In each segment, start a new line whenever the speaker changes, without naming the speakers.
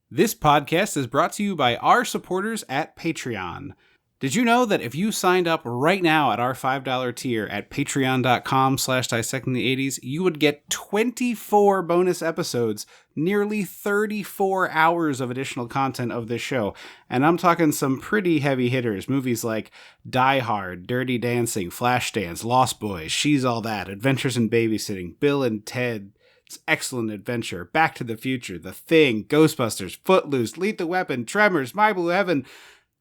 This podcast is brought to you by our supporters at Patreon. Did you know that if you signed up right now at our $5 tier at patreon.com/dissectingthe80s, you would get 24 bonus episodes, nearly 34 hours of additional content of this show. And I'm talking some pretty heavy hitters. Movies like Die Hard, Dirty Dancing, Flashdance, Lost Boys, She's All That, Adventures in Babysitting, Bill and Ted, Excellent Adventure, Back to the Future, The Thing, Ghostbusters, Footloose, Lethal Weapon, Tremors, My Blue Heaven,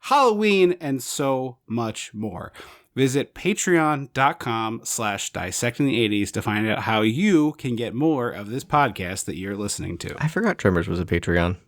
Halloween, and so much more. Visit patreon.com/dissectingthe80s to find out how you can get more of this podcast that you're listening to.
I forgot Tremors was a Patreon.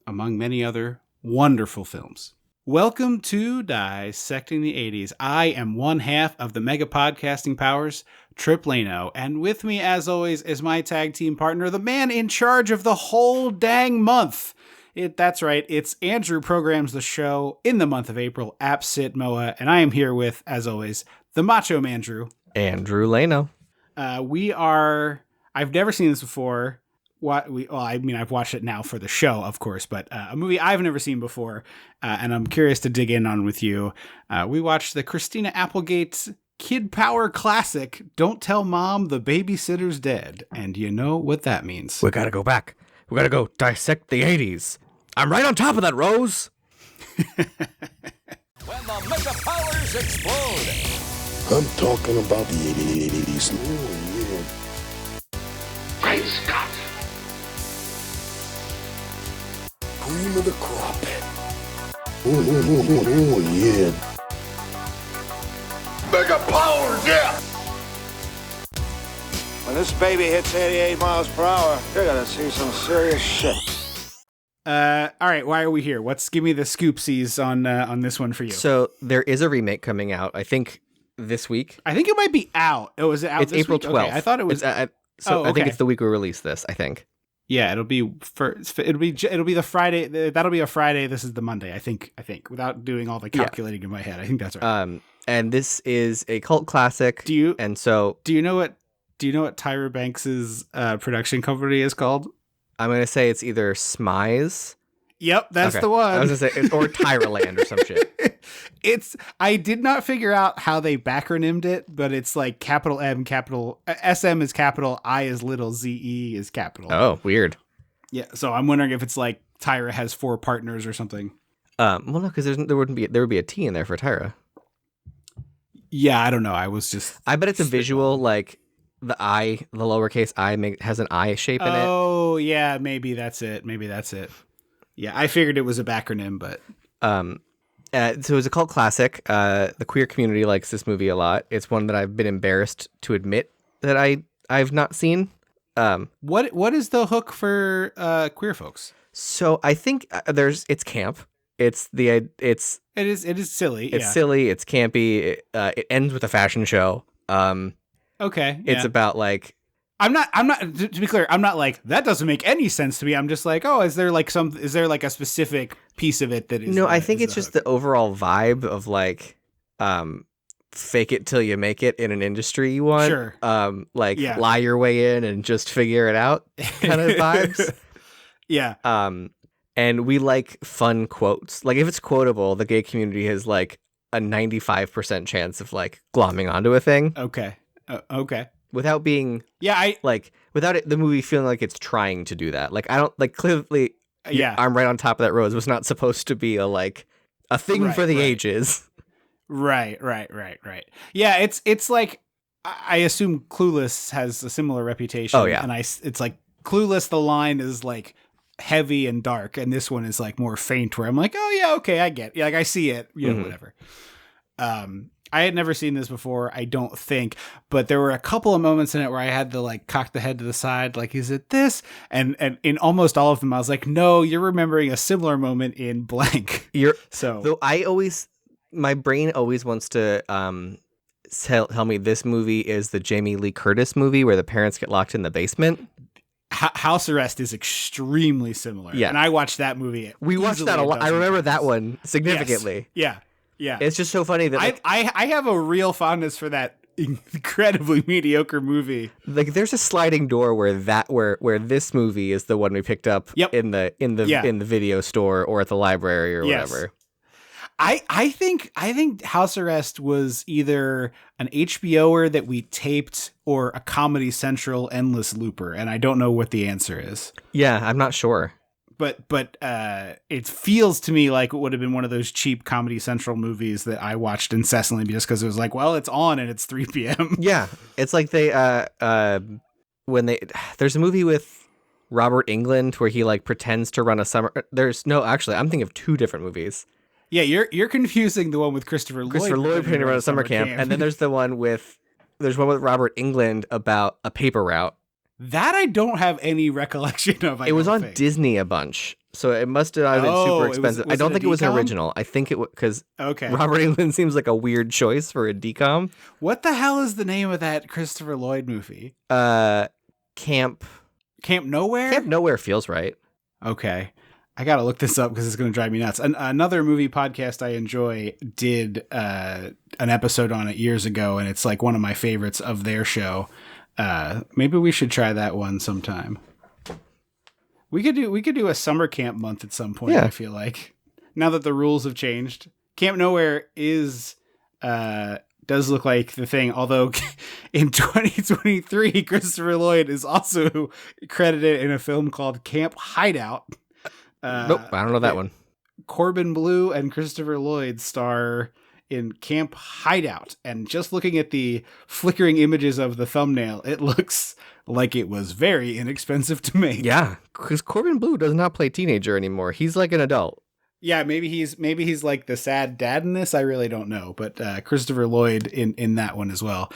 Among many other wonderful films. Welcome to Dissecting the 80s. I am one half of the mega podcasting powers, Trip Lano, and with me, as always, is my tag team partner, the man in charge of the whole dang month. That's right, it's Andrew programs the show in the month of April, APTSITMOA, and I am here with, as always, the Macho Man Drew.
Andrew Lano.
I've never seen this before. I've watched it now for the show, of course, but a movie I've never seen before, and I'm curious to dig in on with you. We watched the Christina Applegate Kid Power classic, Don't Tell Mom the Babysitter's Dead, and you know what that means.
We gotta go back. We gotta go dissect the 80s. I'm right on top of that, Rose.
When the mega powers explode.
I'm talking about the 80s. Oh, yeah.
Great Scott!
Cream of the crop. Oh, yeah.
Mega powers, yeah!
When this baby hits 88 miles per hour, you're gonna see some serious shit.
All right, why are we here? Give me the scoopsies on this one for you.
So there is a remake coming out, I think, this week.
I think it might be out. Oh, is it out?
It's
this
April
week?
12th.
Okay, I thought it was.
I think it's the week we release this, I think.
Yeah, it'll be the Friday. That'll be a Friday. This is the Monday. I think without doing all the calculating in my head. I think that's right.
And this is a cult classic.
Do you know what Tyra Banks's production company is called?
I'm gonna say it's either Smize.
Yep, that's the one.
I was gonna say or Tyraland or some shit.
I did not figure out how they backronymed it, but it's like capital M, capital SM is capital, I is little, ZE is capital.
Oh, weird.
Yeah, so I'm wondering if it's like Tyra has 4 partners or something.
Well, no, because there would be a T in there for Tyra.
Yeah, I don't know.
I bet it's a visual like. The lowercase I has an I shape in it.
Oh, yeah, maybe that's it. Yeah, I figured it was a backronym, but...
So it's a cult classic. The queer community likes this movie a lot. It's one that I've been embarrassed to admit that I've not seen.
What is the hook for queer folks?
So I think it's camp. It is silly.
It's silly.
It's campy. It ends with a fashion show.
Okay.
It's about like
I'm not to be clear, I'm not like that doesn't make any sense to me. I'm just like, oh, is there like a specific piece of it that is
I think it's just the overall vibe of like fake it till you make it in an industry you want.
Sure.
Lie your way in and just figure it out kind of vibes.
Yeah.
And we like fun quotes. Like if it's quotable, the gay community has like a 95% chance of like glomming onto a thing.
Okay. Okay.
Without being, without the movie feeling like it's trying to do that. Like I don't like clearly.
Yeah,
I'm right on top of that rose was not supposed to be a thing for the ages.
Right. Yeah, it's like I assume Clueless has a similar reputation.
Oh yeah,
and it's like Clueless. The line is like heavy and dark, and this one is like more faint. Where I'm like, oh yeah, okay, I get. Yeah, like I see it. Whatever. I had never seen this before, I don't think, but there were a couple of moments in it where I had to like cock the head to the side, like, is it this? And in almost all of them, I was like, no, you're remembering a similar moment in blank.
Though my brain always wants to tell me this movie is the Jamie Lee Curtis movie where the parents get locked in the basement.
House Arrest is extremely similar.
Yeah.
And I watched that movie.
We watched that a lot. I remember that one significantly.
Yes. Yeah.
It's just so funny that
I have a real fondness for that incredibly mediocre movie.
Like there's a sliding door where this movie is the one we picked up in the video store or at the library or whatever.
I think House Arrest was either an HBOer that we taped or a Comedy Central endless looper, and I don't know what the answer is.
Yeah, I'm not sure.
But it feels to me like it would have been one of those cheap Comedy Central movies that I watched incessantly just because it was like, well, it's on and it's 3 p.m.
Yeah, it's like they there's a movie with Robert Englund where he like pretends to run a summer. I'm thinking of two different movies.
Yeah, you're confusing the one with Christopher Lloyd.
Christopher Lloyd pretending to run a summer camp, and then there's one with Robert Englund about a paper route.
That I don't have any recollection of.
It was on Disney a bunch, so it must have been super expensive. I don't think it was an original. I think it was because Robert Englund seems like a weird choice for a decom.
What the hell is the name of that Christopher Lloyd movie?
Camp
Nowhere?
Camp Nowhere feels right.
Okay. I got to look this up because it's going to drive me nuts. Another movie podcast I enjoy did an episode on it years ago, and it's like one of my favorites of their show. Maybe we should try that one sometime. We could do a summer camp month at some point. Yeah. I feel like now that the rules have changed, Camp Nowhere does look like the thing. Although in 2023, Christopher Lloyd is also credited in a film called Camp Hideout.
Nope, I don't know that one.
Corbin Bleu and Christopher Lloyd star in Camp Hideout, and just looking at the flickering images of the thumbnail, it looks like it was very inexpensive to make.
Yeah, because Corbin Bleu does not play teenager anymore. He's like an adult.
Yeah, maybe he's like the sad dad in this. I really don't know, but Christopher Lloyd in that one as well.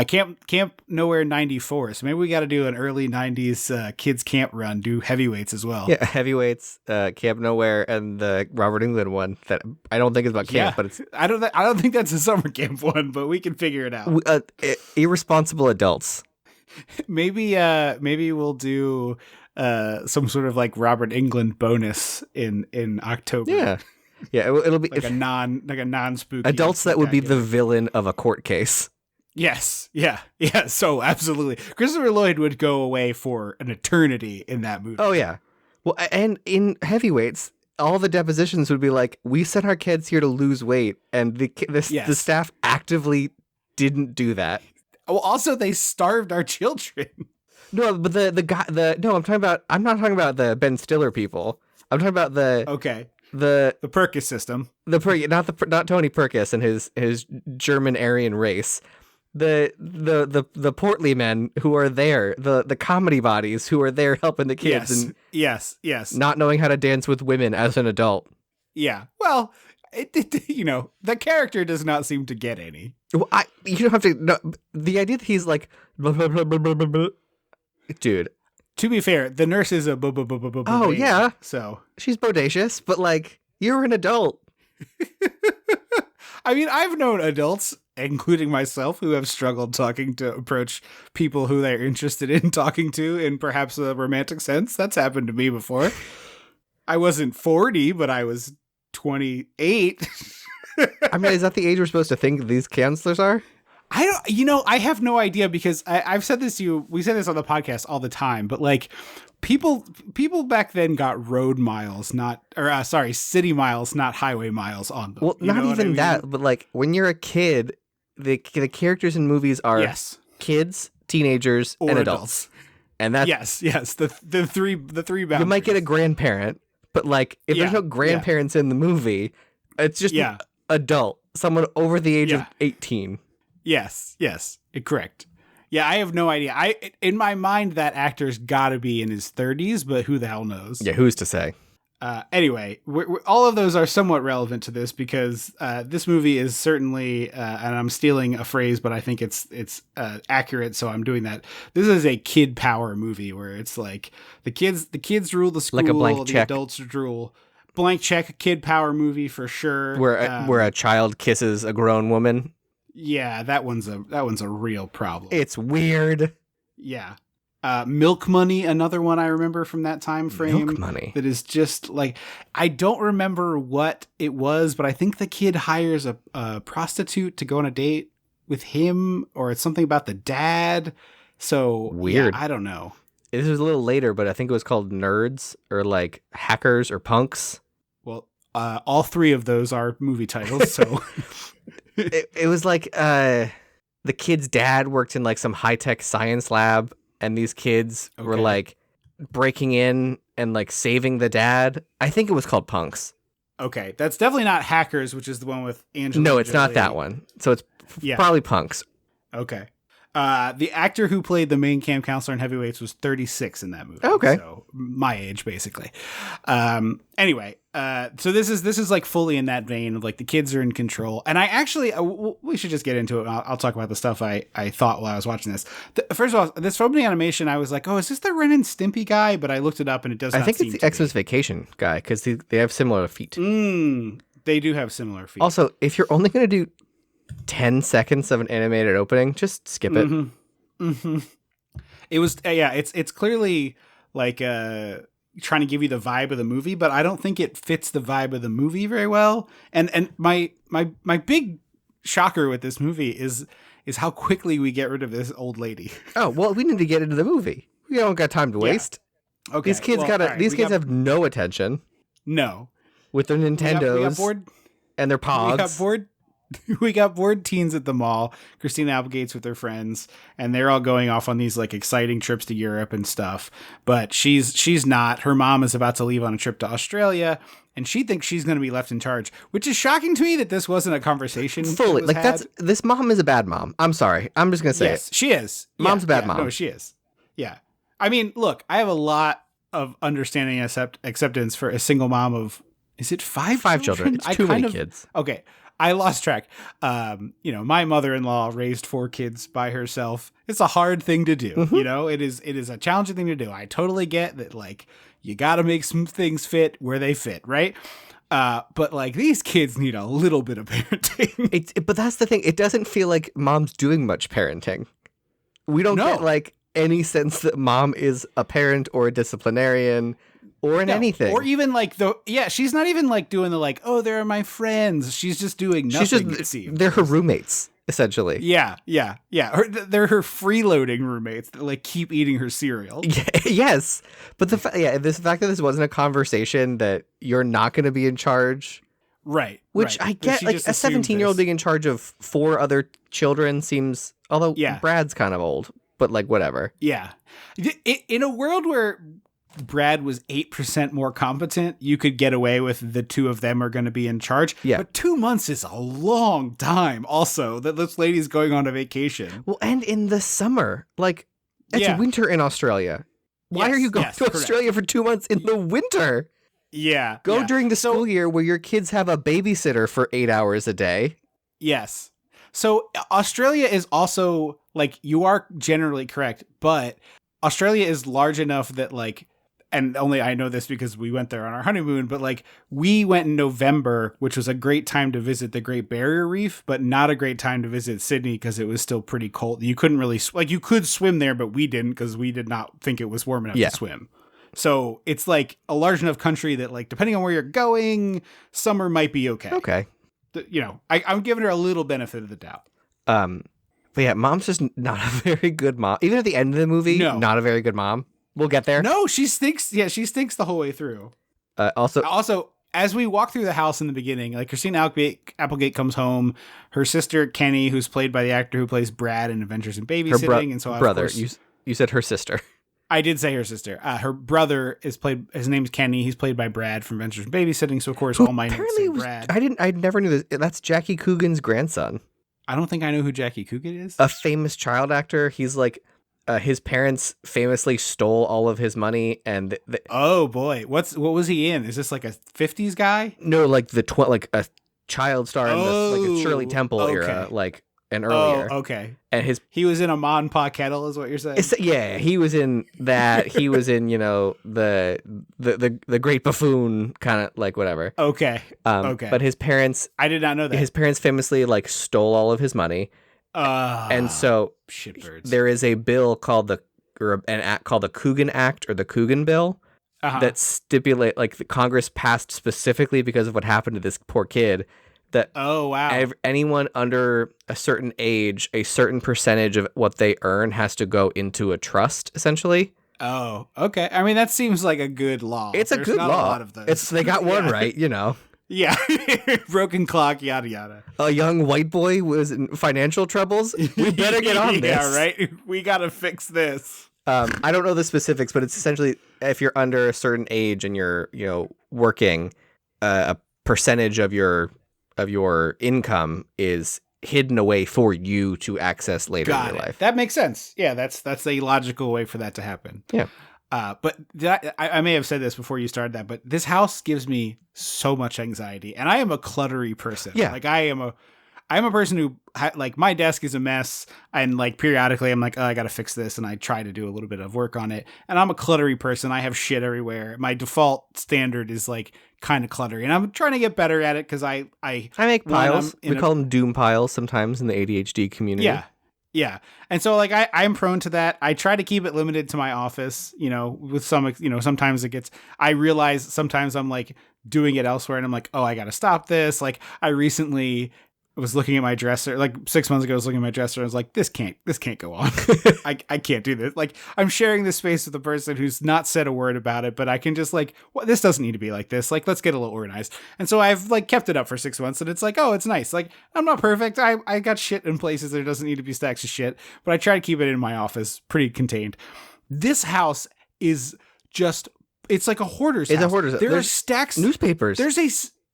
Camp Nowhere 94. So maybe we got to do an early 90s kids camp run. Do Heavyweights as well.
Yeah, Heavyweights, Camp Nowhere, and the Robert Englund one that I don't think is about camp, but it's
I don't think that's a summer camp one, but we can figure it out.
Irresponsible adults.
Maybe we'll do some sort of like Robert Englund bonus in October.
Yeah, it'll be
like a non spooky
adults that would be the villain of a court case.
Yes, yeah. So absolutely, Christopher Lloyd would go away for an eternity in that movie.
Oh yeah, well, and in Heavyweights, all the depositions would be like, we sent our kids here to lose weight, and the staff actively didn't do that.
Well, also they starved our children.
No, but I'm not talking about the Ben Stiller people. I'm talking about the
Perkis system.
Not Tony Perkis and his German Aryan race. The portly men who are there, the comedy bodies who are there helping the kids
yes,
not knowing how to dance with women as an adult.
Yeah. Well, the character does not seem to get any.
Well, you don't have to. No, the idea that he's like blah, blah, blah, blah, blah, blah, blah. Dude,
to be fair, the nurse is a
oh yeah,
so
she's bodacious, but like you're an adult.
I mean, I've known adults, including myself, who have struggled to approach people who they're interested in talking to in perhaps a romantic sense. That's happened to me before. I wasn't 40, but I was 28.
I mean, is that the age we're supposed to think these counselors are?
I have no idea because I've said this to you. We say this on the podcast all the time, but like people back then got road miles, city miles, not highway miles on them.
Well, not even that, but like when you're a kid, the characters in movies are kids, teenagers,
or
and adults. And that's
yes, the three boundaries.
You might get a grandparent, but like if there's no grandparents in the movie, it's just an adult, someone over the age of 18.
Yes, correct. Yeah, I have no idea. In my mind, that actor's got to be in his 30s, but who the hell knows?
Yeah, who's to say?
Anyway, all of those are somewhat relevant to this because this movie is certainly, and I'm stealing a phrase, but I think it's accurate, so I'm doing that. This is a kid power movie where it's like the kids rule the school,
like a blank check.
The adults rule. Blank check, kid power movie for sure.
Where a child kisses a grown woman.
Yeah, that one's a real problem.
It's weird.
Yeah. Milk Money, another one I remember from that time frame.
Milk Money.
That is just like, I don't remember what it was, but I think the kid hires a prostitute to go on a date with him, or it's something about the dad. So
Weird.
Yeah, I don't know.
This was a little later, but I think it was called Nerds or like Hackers or Punks.
Well, all three of those are movie titles. So
It was like the kid's dad worked in like some high-tech science lab, and these kids were
Okay.
like breaking in and like saving the dad. I think it was called Punks.
okay, that's definitely not Hackers, which is the one with Angela.
No, it's not that one. So it's
Yeah.
probably Punks.
Okay. The actor who played the main camp counselor in Heavyweights was 36 in that movie.
Okay.
So my age, basically. Anyway, so this is like fully in that vein of like the kids are in control. And I actually, we should just get into it. I'll talk about the stuff I thought while I was watching this. First of all, this opening animation, I was like, oh, is this the Ren and Stimpy guy? But I looked it up and it does not
I think
seem
it's
to
the Xmas Vacation guy because they have similar feet.
They do have similar feet.
Also, if you're only going to do 10 seconds of an animated opening, just skip it.
It was it's clearly like trying to give you the vibe of the movie, but I don't think it fits the vibe of the movie very well. And my big shocker with this movie is how quickly we get rid of this old lady.
Oh, well, we need to get into the movie. We don't got time to waste.
Okay,
These kids kids have no attention
no
with their Nintendos
we got bored.
and their Pogs.
We got bored. We got bored teens at the mall. Christina Applegate's with her friends, and they're all going off on these like exciting trips to Europe and stuff. But she's not. Her mom is about to leave on a trip to Australia, and she thinks she's going to be left in charge, which is shocking to me that this wasn't a conversation.
Fully, like
had.
this mom is a bad mom. I'm sorry. I'm just gonna say
Yes,
it.
she is.
Mom's a bad mom.
No, she is. Yeah. I mean, look, I have a lot of understanding and acceptance for a single mom of, is it five
children. It's too many kids.
Okay. I lost track. My mother-in-law raised 4 kids by herself. It's a hard thing to do.
Mm-hmm.
It is a challenging thing to do. I totally get that. Like, you got to make some things fit where they fit, right? But like these kids need a little bit of parenting.
But that's the thing. It doesn't feel like mom's doing much parenting. We don't get like any sense that mom is a parent or a disciplinarian or in anything.
Or even like she's not even like doing the like, oh, they're my friends. She's just doing nothing.
They're her roommates, essentially.
Yeah. They're her freeloading roommates that like keep eating her cereal.
Yes. But the fact that this wasn't a conversation that you're not going to be in charge.
Right.
Which I get, like a 17-year-old being in charge of 4 other children seems, although Brad's kind of old, but like whatever.
Yeah. In a world where Brad was 8% more competent, you could get away with the 2 of them are going to be in charge.
Yeah.
But 2 months is a long time also that this lady's going on a vacation.
Well, and in the summer, like it's winter in Australia. Why are you going to Australia for 2 months in the winter?
Yeah.
Go during the school year where your kids have a babysitter for 8 hours a day.
Yes. So Australia is also like, you are generally correct, but Australia is large enough that like, and only I know this because we went there on our honeymoon, but like we went in November, which was a great time to visit the Great Barrier Reef, but not a great time to visit Sydney because it was still pretty cold. You couldn't really, you could swim there, but we didn't because we did not think it was warm enough to swim. So it's like a large enough country that like, depending on where you're going, summer might be okay.
Okay.
I'm giving her a little benefit of the doubt.
But yeah, mom's just not a very good mom. Even at the end of the movie, not a very good mom. We'll get there.
No, she stinks. Yeah, she stinks the whole way through. Also, as we walk through the house in the beginning, like Christina Applegate comes home. Her sister Kenny, who's played by the actor who plays Brad in Adventures in Babysitting, and so
brother.
Of course,
you said her sister.
I did say her sister. Her brother is played. His name's Kenny. He's played by Brad from Adventures in Babysitting. So of course, all my notes say Brad.
I never knew this. That's Jackie Coogan's grandson.
I don't think I know who Jackie Coogan is.
A famous child actor. He's like. His parents famously stole all of his money, and
oh boy, what was he in? Is this like a 50s guy?
No, like like a child star in the like a Shirley Temple era, like and earlier.
Oh, okay.
And
he was in a Ma and Pa Kettle, is what you're saying?
Yeah, he was in that. He was in the Great Buffoon, kind of like whatever.
Okay. Okay.
But his parents,
I did not know that.
His parents famously like stole all of his money. And so
shitbirds.
There is a bill called an act called the Coogan Act or the Coogan Bill that stipulate like the Congress passed specifically because of what happened to this poor kid that
Oh, wow.
anyone under a certain age, a certain percentage of what they earn has to go into a trust, essentially.
Oh, okay. I mean, that seems like a good law.
It's a
There's
good
not
law.
A lot of those.
They got one
Yeah.
right, you know.
Yeah. Broken clock, yada, yada.
A young white boy was in financial troubles. We better get on this.
Yeah, right? We got to fix this.
I don't know the specifics, but it's essentially if you're under a certain age and you're, working, a percentage of your income is hidden away for you to access later in your life.
That makes sense. Yeah, that's a logical way for that to happen.
Yeah.
But I may have said this before you started that, but this house gives me so much anxiety, and I am a cluttery person.
Yeah.
Like I'm a person who like my desk is a mess, and like periodically I'm like, oh, I got to fix this, and I try to do a little bit of work on it. And I'm a cluttery person. I have shit everywhere. My default standard is like kind of cluttery, and I'm trying to get better at it because I
make piles. We
call
call them doom piles sometimes in the ADHD community.
Yeah. Yeah. And so like I'm prone to that. I try to keep it limited to my office, with some, sometimes I realize sometimes I'm like doing it elsewhere and I'm like, oh, I got to stop this. Like I recently was looking at my dresser, like 6 months ago, I was looking at my dresser and I was like, this can't go on. I can't do this. Like I'm sharing this space with a person who's not said a word about it, but I can just like, well, this doesn't need to be like this. Like, let's get a little organized. And so I've like kept it up for 6 months and it's like, oh, it's nice. Like I'm not perfect. I got shit in places there doesn't need to be stacks of shit, but I try to keep it in my office pretty contained. This house is just, it's like a hoarder's house.
It's a hoarder's house.
There are
There's
stacks.
Newspapers.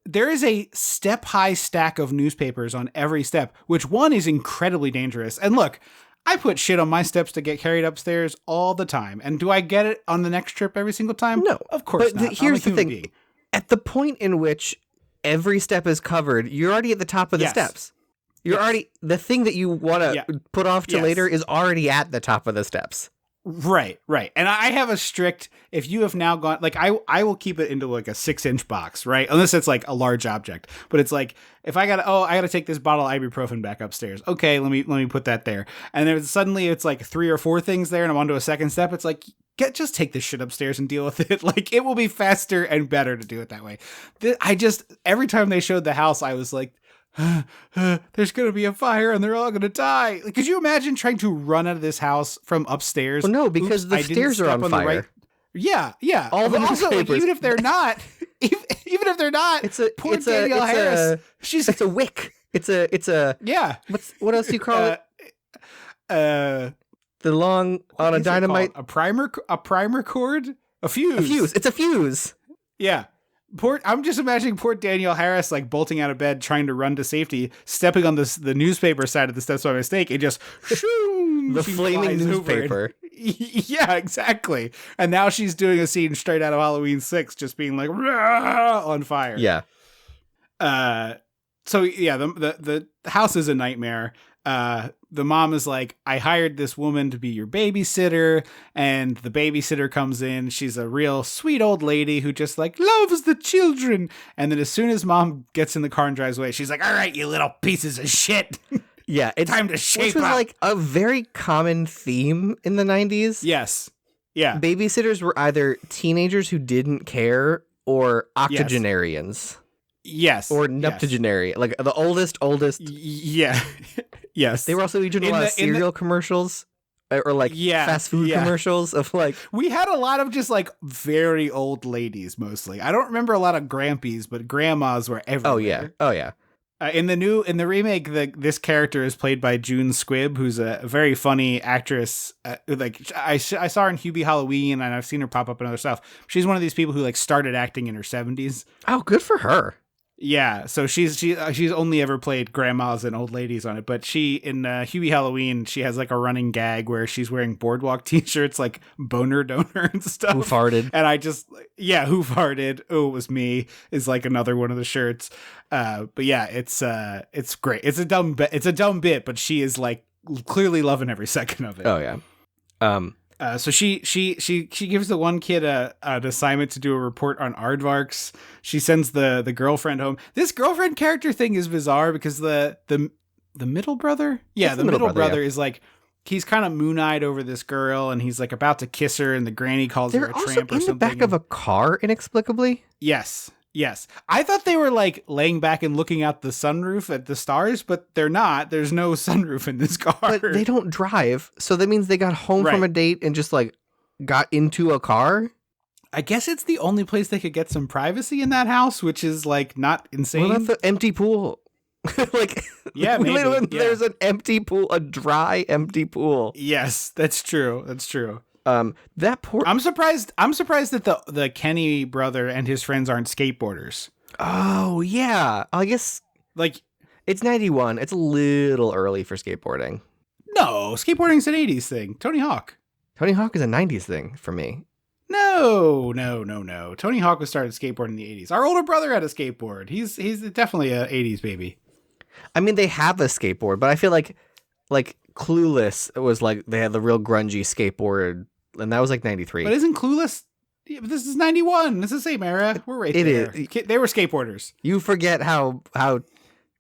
There is a step-high stack of newspapers on every step, which one is incredibly dangerous. And look, I put shit on my steps to get carried upstairs all the time. And do I get it on the next trip every single time?
No.
Of course
but
not.
Here's the thing.
Being.
At the point in which every step is covered, you're already at the top of the steps. You're already, the thing that you want to put off to later is already at the top of the steps.
Right. And I have a strict, if you have now gone, like I will keep it into like a 6-inch box, right? Unless it's like a large object, but it's like, if I gotta take this bottle of ibuprofen back upstairs. Okay, let me put that there. And then suddenly it's like 3 or 4 things there and I'm onto a second step. It's like, just take this shit upstairs and deal with it. Like it will be faster and better to do it that way. Every time they showed the house, I was like, there's gonna be a fire and they're all gonna die. Like, could you imagine trying to run out of this house from upstairs?
Well, no, because the stairs are on fire.
Yeah.
All the
also, like,
newspapers.
even if they're not, poor Danielle Harris.
It's a wick. It's a
yeah.
What else do you call it? The long on a dynamite.
A primer cord. A fuse.
A fuse. It's a fuse.
Yeah. I'm just imagining poor Danielle Harris like bolting out of bed, trying to run to safety, stepping on the newspaper side of the steps by mistake, and just
the flaming newspaper.
Yeah, exactly. And now she's doing a scene straight out of Halloween 6, just being like on fire.
Yeah.
So yeah, the house is a nightmare. The mom is like, I hired this woman to be your babysitter, and the babysitter comes in. She's a real sweet old lady who just like loves the children. And then as soon as mom gets in the car and drives away, she's like, all right, you little pieces of shit.
Yeah, it's
time to shape
which was
up.
Like a very common theme in the 90s.
Yes. Yeah.
Babysitters were either teenagers who didn't care or octogenarians.
Yes.
Or neptogenarian. Like the oldest.
Yeah. Yes.
They were also doing a lot of cereal commercials or like fast food commercials of like.
We had a lot of just like very old ladies mostly. I don't remember a lot of grampies, but grandmas were everywhere.
Oh yeah.
In the remake, this character is played by June Squibb, who's a very funny actress. I saw her in Hubie Halloween, and I've seen her pop up in other stuff. She's one of these people who like started acting in her 70s.
Oh, good for her.
Yeah, so she's only ever played grandmas and old ladies on it, but she in Hubie Halloween, she has like a running gag where she's wearing Boardwalk t-shirts like boner donor and stuff.
Who farted?
And who farted? Oh, it was me is like another one of the shirts. But yeah, it's great. It's a dumb bit, but she is like clearly loving every second of it.
Oh yeah.
So she gives the one kid an assignment to do a report on aardvarks. She sends the girlfriend home. This girlfriend character thing is bizarre because the middle brother, the middle brother is like, he's kind of moon-eyed over this girl, and he's like about to kiss her, and the granny calls her a tramp or something.
In the back of a car inexplicably.
Yes. Yes. I thought they were like laying back and looking out the sunroof at the stars, but they're not. There's no sunroof in this car.
But they don't drive. So that means they got home from a date and just like got into a car.
I guess it's the only place they could get some privacy in that house, which is like not insane.
What about the empty pool? Like,
yeah, maybe.
There's an empty pool, a dry, empty pool.
Yes, that's true. That's true.
That poor.
I'm surprised that the Kenny brother and his friends aren't skateboarders.
Oh yeah, I guess
like
it's 91. It's a little early for skateboarding.
No, skateboarding's an 80s thing. Tony Hawk.
Tony Hawk is a 90s thing for me.
No. Tony Hawk was started skateboarding in the 80s. Our older brother had a skateboard. He's definitely a 80s baby.
I mean, they have a skateboard, but I feel like Clueless was like they had the real grungy skateboard. And that was like 93.
But isn't Clueless? Yeah, but this is 91. It's the same era. We're right there. It is. They were skateboarders.
You forget how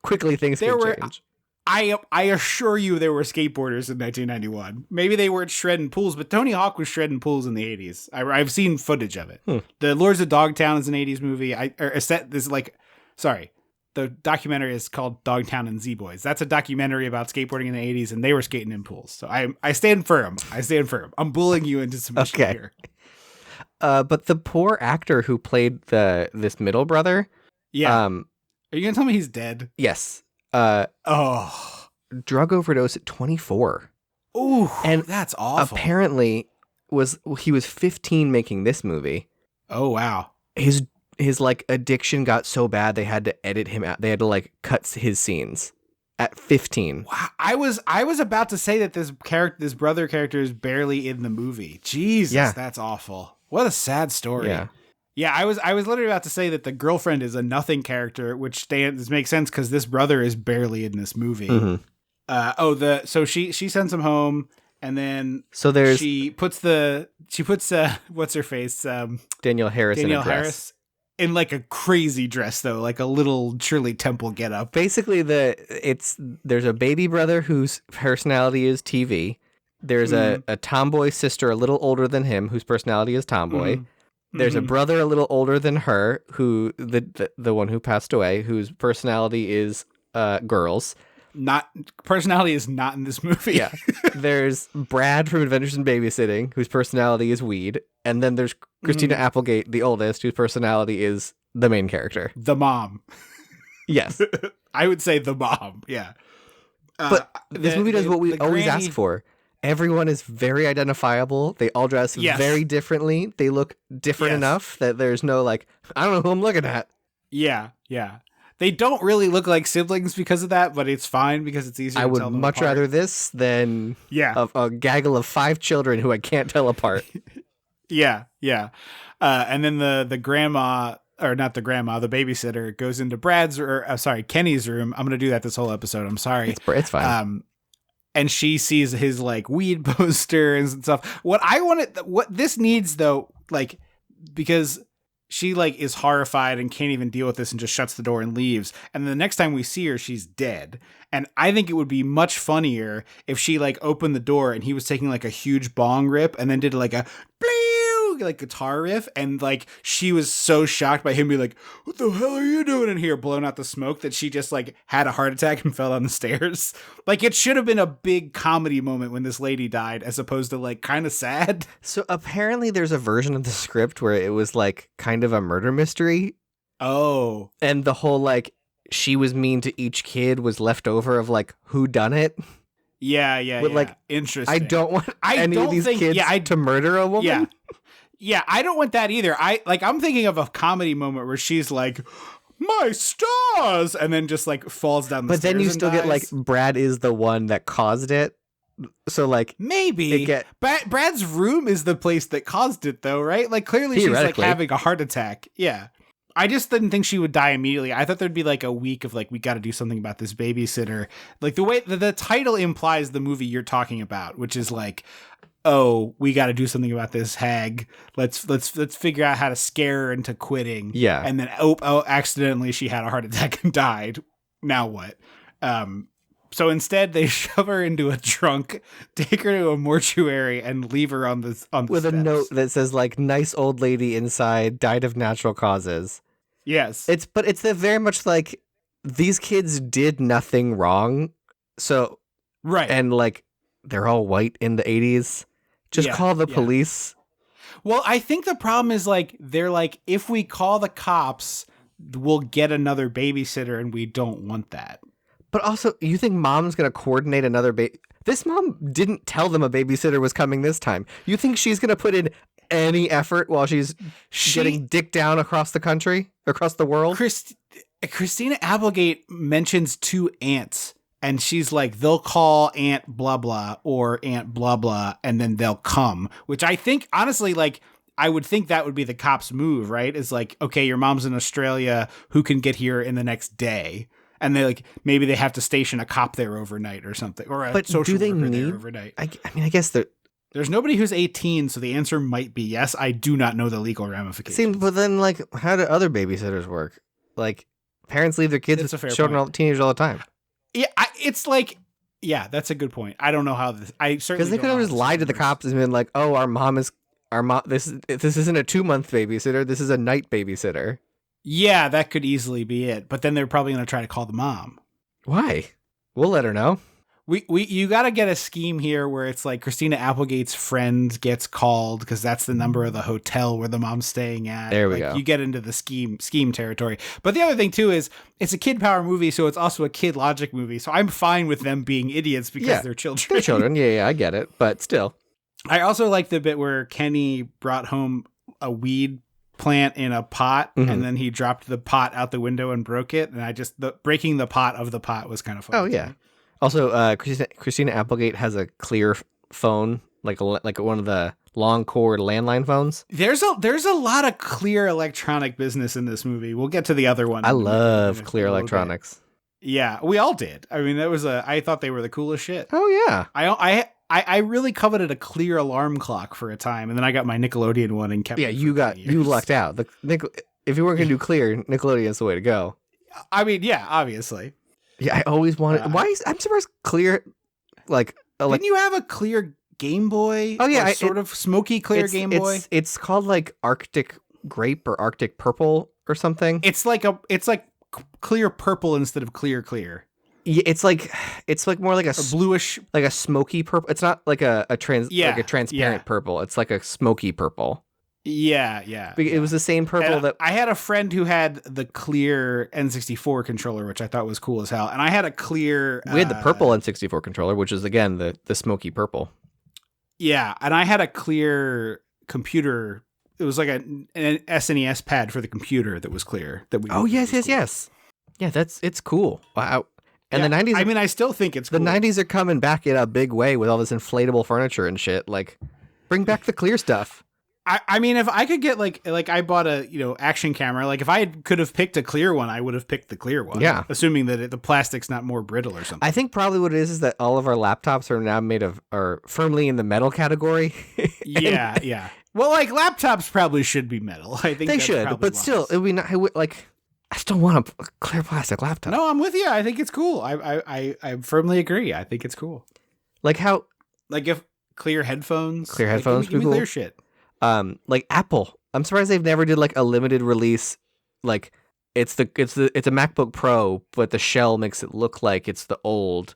quickly things can change.
I assure you there were skateboarders in 1991. Maybe they weren't shredding pools, but Tony Hawk was shredding pools in the 80s. I've seen footage of it. The Lords of Dogtown is an 80s movie. The documentary is called Dogtown and Z-Boys. That's a documentary about skateboarding in the 80s, and they were skating in pools. So I stand firm. I'm bullying you into submission here.
But the poor actor who played this middle brother.
Yeah. Are you going to tell me he's dead?
Yes.
Drug
overdose at 24.
Ooh,
and
that's awful.
Apparently he was 15 making this movie.
Oh, wow.
His like addiction got so bad they had to edit him out. They had to like cut his scenes at 15.
Wow. I was about to say that this brother character is barely in the movie. Jesus, that's awful. What a sad story. Yeah, I was literally about to say that the girlfriend is a nothing character, which makes sense because this brother is barely in this movie.
Mm-hmm.
So she sends him home, and then she puts what's her face
Danielle Harris in a dress.
In like a crazy dress though, like a little Shirley Temple getup.
Basically, there's a baby brother whose personality is TV. There's a tomboy sister a little older than him whose personality is tomboy. There's a brother a little older than her who the one who passed away, whose personality is girls.
Personality is not in this movie.
Yeah. There's Brad from Adventures in Babysitting, whose personality is weed. And then there's Christina Applegate, the oldest, whose personality is the main character.
The mom.
Yes.
I would say the mom. Yeah.
But this movie does what we always ask for. Everyone is very identifiable. They all dress very differently. They look different enough that there's no like, I don't know who I'm looking at.
Yeah. They don't really look like siblings because of that, but it's fine because it's easier to tell them apart. I would
much rather this than a gaggle of 5 children who I can't tell apart.
Yeah. And then the grandma, or not the grandma, the babysitter goes into Kenny's room. I'm going to do that this whole episode. I'm sorry.
It's fine.
And she sees his like weed poster and stuff. What this needs though, like, because she like is horrified and can't even deal with this and just shuts the door and leaves. And the next time we see her, she's dead. And I think it would be much funnier if she like opened the door and he was taking like a huge bong rip and then did like a like guitar riff, and like she was so shocked by him being like, what the hell are you doing in here, blowing out the smoke, that she just like had a heart attack and fell down the stairs. Like it should have been a big comedy moment when this lady died as opposed to like kind of sad.
So apparently there's a version of the script where it was like kind of a murder mystery.
Oh.
And the whole like she was mean to each kid was left over of like who done it.
Yeah.
But like,
interesting.
I don't want any of these kids to murder a woman.
Yeah, I don't want that either. I'm thinking of a comedy moment where she's like, my stars, and then just like falls down the stairs.
But then you still get like Brad is the one that caused it. So like
maybe Brad's room is the place that caused it though, right? Like clearly she's like having a heart attack. Yeah. I just didn't think she would die immediately. I thought there'd be like a week of like, we got to do something about this babysitter. Like the way the title implies the movie you're talking about, which is like, oh, we got to do something about this hag. Let's figure out how to scare her into quitting.
Yeah.
And then, accidentally she had a heart attack and died. Now what? So instead they shove her into a trunk, take her to a mortuary, and leave her on the
with
steps.
A note that says like, nice old lady inside, died of natural causes.
Yes.
It's the very much like these kids did nothing wrong. So,
right.
and like they're all white in the 80s. Just call the police.
Well, I think the problem is like they're like, if we call the cops, we'll get another babysitter, and we don't want that.
But also, you think mom's going to coordinate another This mom didn't tell them a babysitter was coming this time. You think she's going to put in any effort while she's getting dicked down across the country, across the world?
Christina Applegate mentions 2 aunts, and she's like, they'll call Aunt blah blah or Aunt blah blah, and then they'll come, which I think, honestly, like, I would think that would be the cops' move, right? Is like, okay, your mom's in Australia, who can get here in the next day? And they like, maybe they have to station a cop there overnight or something, or a social worker there overnight.
I mean, I guess
there's nobody who's 18, so the answer might be yes. I do not know the legal ramifications.
But then, like, how do other babysitters work? Like, parents leave their kids with children, teenagers all the time.
Yeah, it's like, yeah, that's a good point. I don't know how this. I certainly
because they could have just lied to the cops and been like, "Oh, our mom. This isn't a 2-month babysitter. This is a night babysitter."
Yeah, that could easily be it. But then they're probably going to try to call the mom.
Why? We'll let her know.
You got to get a scheme here where it's like Christina Applegate's friend gets called because that's the number of the hotel where the mom's staying at.
There we go.
You get into the scheme territory. But the other thing too is it's a kid power movie, so it's also a kid logic movie. So I'm fine with them being idiots because they're children.
They're children. Yeah, I get it. But still.
I also like the bit where Kenny brought home a weed plant in a pot, and then he dropped the pot out the window and broke it, and breaking the pot of the pot was kind of fun.
Oh yeah. Also, Christina Applegate has a clear phone, like one of the long cord landline phones.
There's a lot of clear electronic business in this movie. We'll get to the other one.
I love clear electronics.
Yeah, we all did. I mean, I thought they were the coolest shit.
Oh yeah.
I really coveted a clear alarm clock for a time, and then I got my Nickelodeon one and kept.
Yeah, you lucked out. If you weren't gonna do clear, Nickelodeon's the way to go.
I mean, yeah, obviously.
Yeah, I always wanted. I'm surprised clear, like.
Didn't you have a clear Game Boy?
Oh yeah,
sort of smoky clear Game Boy.
It's called like Arctic Grape or Arctic Purple or something.
It's like clear purple instead of clear.
Yeah, it's like more like a
bluish,
like a smoky purple. It's not like a transparent purple. It's like a smoky purple.
Yeah.
It was the same purple that
I had a friend who had the clear N64 controller, which I thought was cool as hell. And I had a clear.
We had the purple N64 controller, which is again the smoky purple. Yeah,
and I had a clear computer. It was like an SNES pad for the computer that was clear.
Yes. Yeah, it's cool. Wow. And the 90s.
I mean, I still think it's cool.
The 90s are coming back in a big way with all this inflatable furniture and shit. Like, bring back the clear stuff.
I mean, if I could get like I bought a action camera. Like if I could have picked a clear one, I would have picked the clear one.
Yeah,
assuming that the plastic's not more brittle or something.
I think probably what it is that all of our laptops are now are firmly in the metal category.
Yeah. Well, like laptops probably should be metal. I think
they should, but still, it would be not like. I still want a clear plastic laptop.
No, I'm with you. I think it's cool. I firmly agree. I think it's cool.
Like how,
like if clear headphones,
give
me
cool.
clear shit.
Like Apple. I'm surprised they've never did like a limited release. Like it's a MacBook Pro, but the shell makes it look like it's the old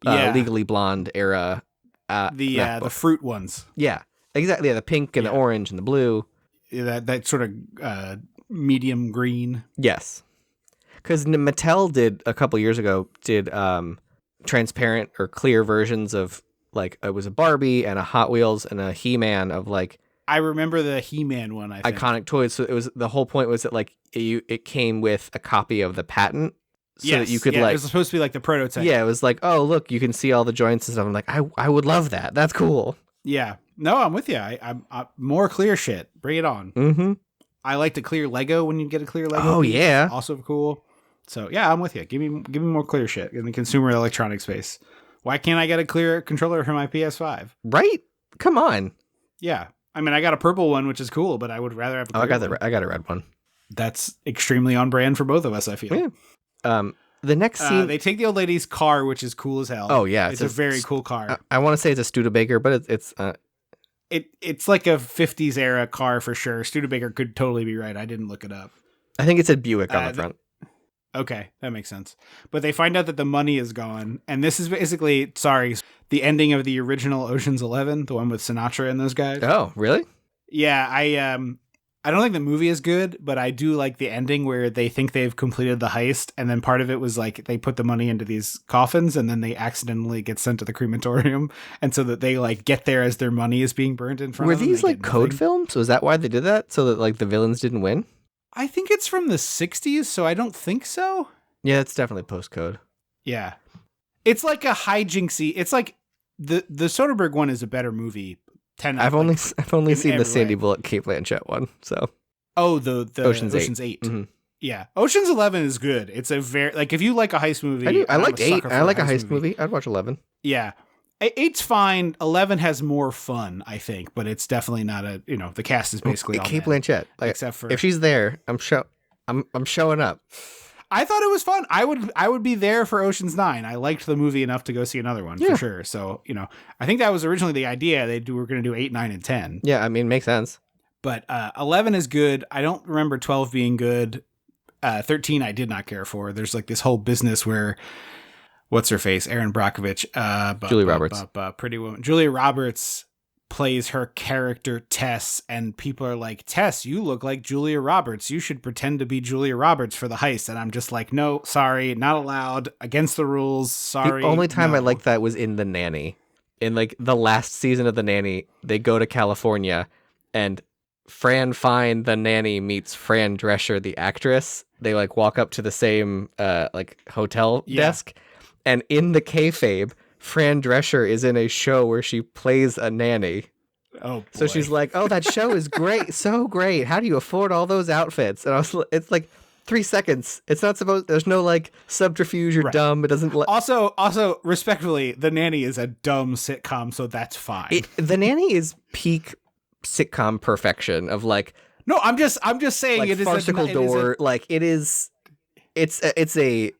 Legally Blonde era.
The fruit ones.
Yeah, exactly. Yeah, the pink and the orange and the blue.
Yeah, that sort of medium green.
Yes, because Mattel did a couple years ago transparent or clear versions of like it was a Barbie and a Hot Wheels and a He-Man of like.
I remember the He-Man one. I think.
Iconic toys. So it was the whole point was that like it came with a copy of the patent, so that you could like.
It was supposed to be like the prototype.
Yeah, it was like, oh look, you can see all the joints and stuff. I'm like, I would love that. That's cool.
Yeah. No, I'm with you. I'm more clear shit. Bring it on.
Mm-hmm.
I like to clear Lego when you get a clear Lego.
Oh
piece.
yeah.
Also cool. So yeah, I'm with you. Give me more clear shit in the consumer electronic space. Why can't I get a clear controller for my PS5?
Right? Come on.
Yeah. I mean, I got a purple one, which is cool, but I would rather have a clear one.
I got a red one.
That's extremely on brand for both of us, I feel.
Yeah. The next scene...
they take the old lady's car, which is cool as hell.
Oh, yeah.
It's a very cool car.
I want to say it's a Studebaker, but it's...
It's like a 50s era car for sure. Studebaker could totally be right. I didn't look it up.
I think it said Buick on the front.
Okay, that makes sense. But they find out that the money is gone, and this is basically, the ending of the original Ocean's 11, the one with Sinatra and those guys.
Oh, really?
Yeah, I don't think the movie is good, but I do like the ending where they think they've completed the heist, and then part of it was like they put the money into these coffins, and then they accidentally get sent to the crematorium, and so that they like get there as their money is being burned in front of them.
Were these like code films? Was that why they did that? So that like the villains didn't win?
I think it's from the 60s, so I don't think so.
Yeah, it's definitely post-code.
Yeah. It's like a hijinksy. It's like the Soderbergh one is a better movie.
I've only seen the Sandy Bullock, Cate Blanchett one. So
the Ocean's 8.
Mm-hmm.
Yeah, Ocean's 11 is good. It's a very like if you like a heist movie.
I liked 8. I like a heist movie. I'd watch 11.
Yeah, 8's fine. 11 has more fun, I think, but it's definitely not a the cast is basically all
Cate
men,
Blanchett. Like,
except for
if she's there, I'm showing up.
I thought it was fun. I would be there for Ocean's 9. I liked the movie enough to go see another one for sure. So, I think that was originally the idea. Were going to do 8, 9, and 10.
Yeah, I mean, makes sense.
But 11 is good. I don't remember 12 being good. 13 I did not care for. There's like this whole business where, what's her face? Erin Brockovich.
Julia Roberts.
Pretty Woman. Julia Roberts plays her character Tess, and people are like, Tess, you look like Julia Roberts. You should pretend to be Julia Roberts for the heist. And I'm just like, no, sorry, not allowed. Against the rules. Sorry.
The only time
no.
I liked that was in The Nanny. In like the last season of The Nanny, they go to California, and Fran Fine, the nanny, meets Fran Drescher, the actress. They like walk up to the same like hotel desk, and in the kayfabe, Fran Drescher is in a show where she plays a nanny.
Oh, boy.
So she's like, "Oh, that show is great, so great. How do you afford all those outfits?" And it's like 3 seconds. It's not supposed. There's no like subterfuge or dumb. It doesn't.
Also, respectfully, The Nanny is a dumb sitcom, so that's fine.
The Nanny is peak sitcom perfection of like.
No, I'm just saying
like
it is
farcical door. Like it is. It's a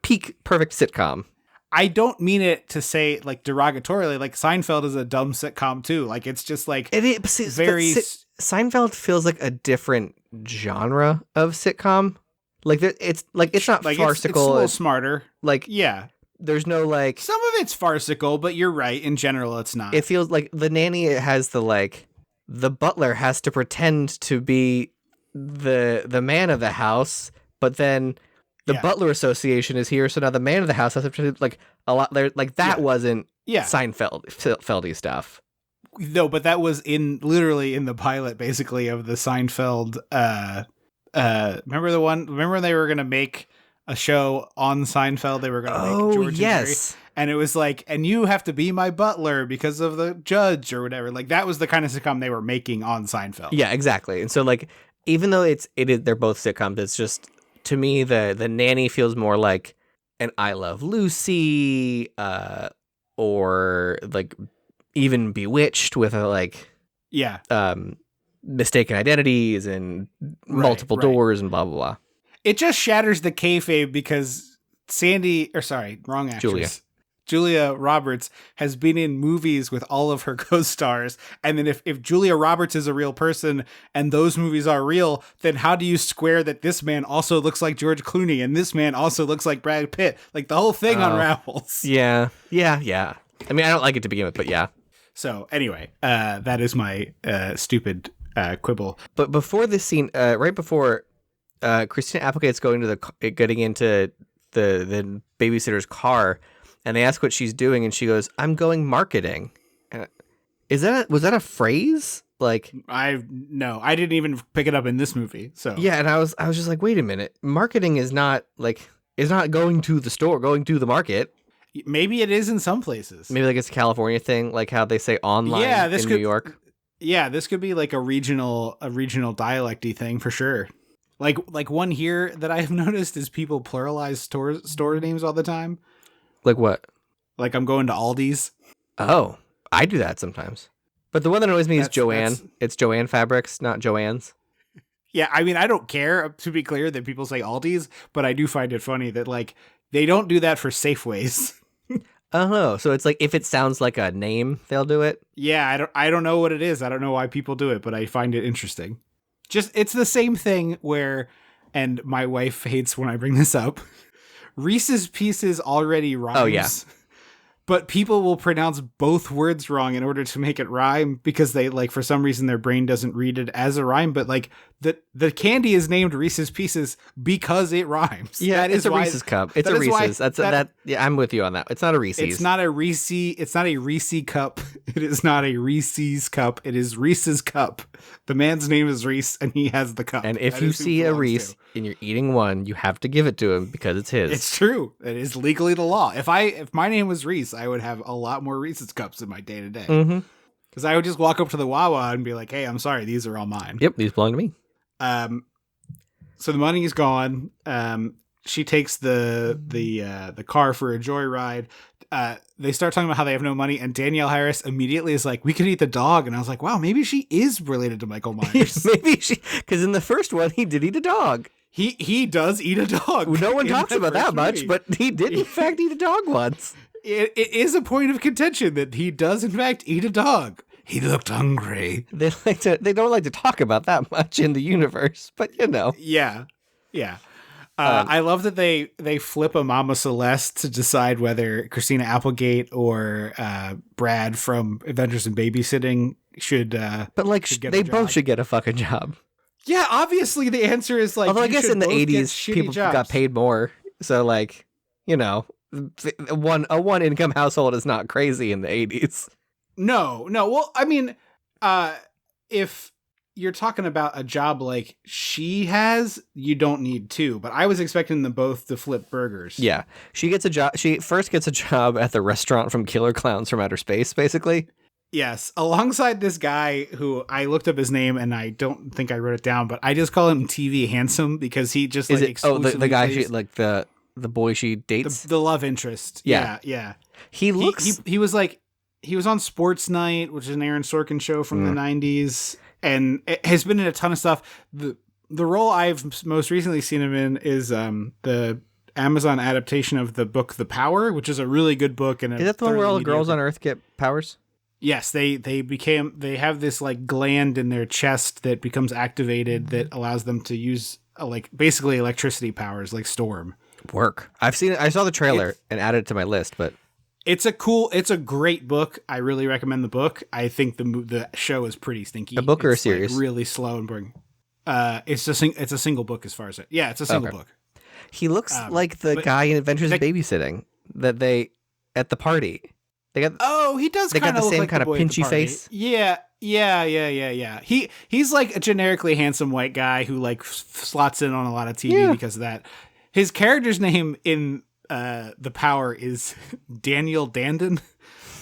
peak perfect sitcom.
I don't mean it to say like derogatorily. Like Seinfeld is a dumb sitcom too. Like it's just like
Seinfeld feels like a different genre of sitcom. Like it's not
like
farcical.
It's a little smarter.
Like there's no like
some of it's farcical, but you're right. In general, it's not.
It feels like The Nanny has the butler has to pretend to be the man of the house, but then. The Butler Association is here, so now the man of the house has to pretend like a lot there. Like that wasn't Seinfeldy stuff.
No, but that was literally in the pilot, basically, of the Seinfeld. Remember the one? Remember when they were going to make a show on Seinfeld? They were going to make George and Jerry, and it was like, and you have to be my butler because of the judge or whatever. Like that was the kind of sitcom they were making on Seinfeld.
Yeah, exactly. And so like, even though they're both sitcoms, it's just. To me, the Nanny feels more like an I Love Lucy, or like even Bewitched with mistaken identities and multiple doors and blah blah blah.
It just shatters the kayfabe because wrong actress. Julia Roberts has been in movies with all of her co-stars. And then if Julia Roberts is a real person and those movies are real, then how do you square that this man also looks like George Clooney and this man also looks like Brad Pitt? Like the whole thing unravels.
Yeah. I mean, I don't like it to begin with, but yeah.
So anyway, that is my stupid quibble.
But before this scene, right before Christina Applegate's getting into the babysitter's car, and they ask what she's doing, and she goes, "I'm going marketing." Was that a phrase? Like
I didn't even pick it up in this movie. So
yeah, and I was just like, wait a minute, marketing is not going to the store, going to the market.
Maybe it is in some places.
Maybe like it's a California thing, like how they say online in New York.
Yeah, this could be like a regional dialecty thing for sure. Like one here that I have noticed is people pluralize store names all the time.
Like what?
Like I'm going to Aldi's.
Oh, I do that sometimes. But the one that annoys me is Joanne. It's Joanne Fabrics, not Joanne's.
Yeah, I mean, I don't care, to be clear, that people say Aldi's, but I do find it funny that, like, they don't do that for Safeways.
Oh, so it's like if it sounds like a name, they'll do it?
Yeah, I don't know what it is. I don't know why people do it, but I find it interesting. Just, it's the same thing where and my wife hates when I bring this up. Reese's Pieces already rhymes.
Oh, yeah.
But people will pronounce both words wrong in order to make it rhyme because they, like, for some reason their brain doesn't read it as a rhyme. But, like, the candy is named Reese's Pieces because it rhymes.
Yeah,
that
it's a
why,
Reese's cup. It's a Reese's. Yeah, I'm with you on that. It's not a Reese's.
It's not a Reese. It's not a Reese cup. It is not a Reese's cup. It is Reese's cup. The man's name is Reese, and he has the cup.
And if you see a Reese and you're eating one, you have to give it to him because it's his.
It's true. It is legally the law. If my name was Reese, I would have a lot more Reese's cups in my day to day. Because I would just walk up to the Wawa and be like, "Hey, I'm sorry, these are all mine."
Yep, these belong to me.
So the money is gone. She takes the car for a joyride. They start talking about how they have no money, and Danielle Harris immediately is like, "We could eat the dog," and I was like, "Wow, maybe she is related to Michael Myers."
Maybe because in the first one he did eat a dog.
He does eat a dog.
No one talks about that much, but he did in fact eat a dog once.
It is a point of contention that he does in fact eat a dog. He looked hungry.
They don't like to talk about that much in the universe, but you know.
Yeah. I love that they flip a Mama Celeste to decide whether Christina Applegate or Brad from Adventures in Babysitting should.
But like they both should get a fucking job.
Yeah, obviously the answer is like.
Although I guess in the 80s people got paid more, so like a one income household is not crazy in the 80s.
No. Well, I mean, if you're talking about a job like she has, you don't need two. But I was expecting them both to flip burgers.
Yeah, she gets a job. She first gets a job at the restaurant from Killer Clowns from Outer Space, basically.
Yes, alongside this guy who I looked up his name and I don't think I wrote it down, but I just call him TV Handsome because he just like exclusively
the guy
plays
she like the boy she dates,
the love interest. Yeah.
He looks.
He was like he was on Sports Night, which is an Aaron Sorkin show from the 90s, and it has been in a ton of stuff. The role I've most recently seen him in is the Amazon adaptation of the book The Power, which is a really good book. And
is that the one where all the girls on Earth get powers?
Yes, they have this like gland in their chest that becomes activated that allows them to use like basically electricity powers like Storm.
Work. I've seen it. I saw the trailer and added it to my list, but
it's a great book. I really recommend the book. I think the show is pretty stinky.
A book or a series?
Like really slow and boring. It's a single book as far as it. Yeah, it's a single book.
He looks like the guy in Adventures in Babysitting that they at the party. He does.
They
got the same
like
kind of pinchy face.
Yeah. He's like a generically handsome white guy who like slots in on a lot of TV because of that. His character's name in The Power is Daniel Dandon,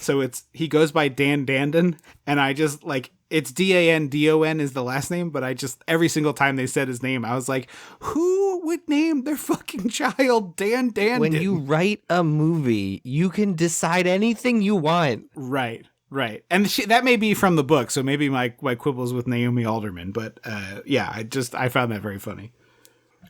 so he goes by Dan Dandon, and I just like it's Dandon is the last name, but I just every single time they said his name, I was like, who would name their fucking child Dan Dandon?
When you write a movie, you can decide anything you want.
Right. And that may be from the book, so maybe my quibbles with Naomi Alderman, but I found that very funny.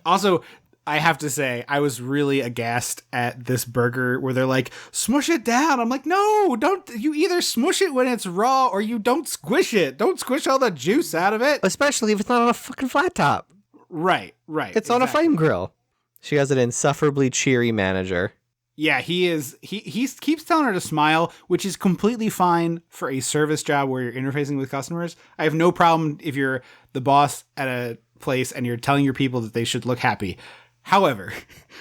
Also, I have to say, I was really aghast at this burger where they're like, smush it down. I'm like, no, don't. You either smush it when it's raw or you don't squish it. Don't squish all the juice out of it.
Especially if it's not on a fucking flat top.
Right.
It's on a flame grill. She has an insufferably cheery manager.
Yeah, he is. He keeps telling her to smile, which is completely fine for a service job where you're interfacing with customers. I have no problem if you're the boss at a place and you're telling your people that they should look happy. However,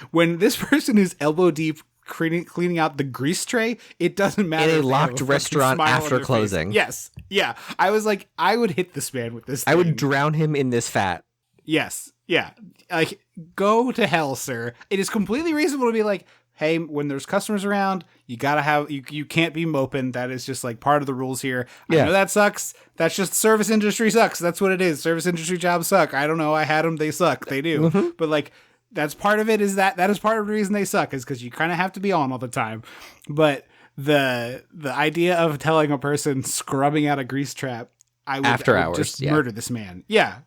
when this person is elbow deep cleaning out the grease tray, it doesn't matter.
In a locked restaurant after closing.
Yes. Yeah. I was like, I would hit this man with this thing.
I would drown him in this fat.
Yes. Yeah. Like, go to hell, sir. It is completely reasonable to be like, hey, when there's customers around, you gotta have, you can't be moping. That is just like part of the rules here. Yeah. I know that sucks. That's just service industry sucks. That's what it is. Service industry jobs suck. I don't know. I had them. They suck. They do. Mm-hmm. But like, that's part of it is that is part of the reason they suck is because you kind of have to be on all the time. But the idea of telling a person scrubbing out a grease trap, I would
hours,
just murder this man. Yeah.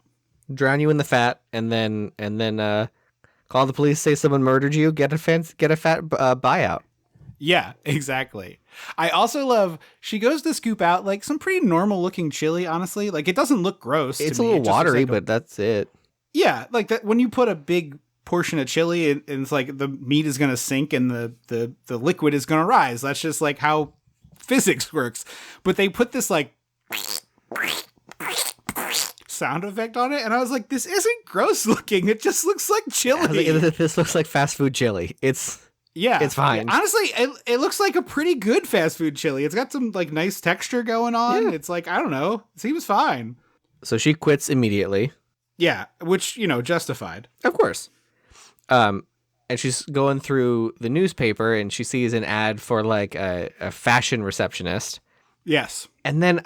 Drown you in the fat and then call the police, say someone murdered you, get a fat buyout. Yeah, exactly. I also love, she goes to scoop out like some pretty normal looking chili, honestly. Like it doesn't look gross. It's a little watery, but that's it.
Yeah, like that when you put a big portion of chili and it's like the meat is going to sink and the liquid is going to rise. That's just like how physics works. But they put this like sound effect on it, and I was like, this isn't gross looking. It just looks like chili.
This looks like fast food chili. It's fine.
Honestly, it looks like a pretty good fast food chili. It's got some like nice texture going on. Yeah. It's like, I don't know. It seems fine.
So she quits immediately.
Yeah, which, justified.
Of course. And she's going through the newspaper and she sees an ad for like a fashion receptionist.
Yes.
And then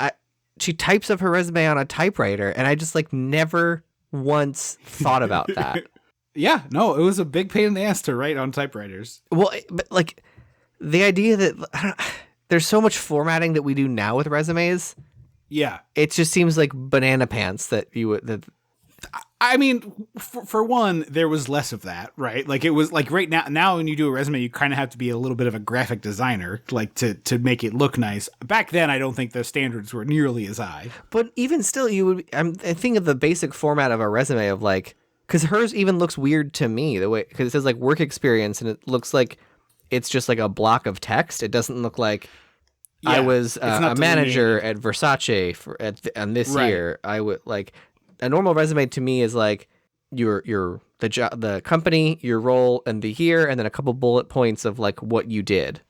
she types up her resume on a typewriter, and I just like never once thought about that.
Yeah, no, it was a big pain in the ass to write on typewriters.
Well, but like the idea that there's so much formatting that we do now with resumes.
Yeah.
It just seems like banana pants that you would.
I mean, for one, there was less of that, right? Like it was like right now when you do a resume, you kind of have to be a little bit of a graphic designer, like to make it look nice. Back then, I don't think the standards were nearly as high.
But even still, I think of the basic format of a resume of like, because hers even looks weird to me the way, because it says like work experience and it looks like it's just like a block of text. It doesn't look like I was a manager at Versace on this year. I would like. A normal resume to me is like the job, the company, your role, and the year, and then a couple bullet points of like what you did.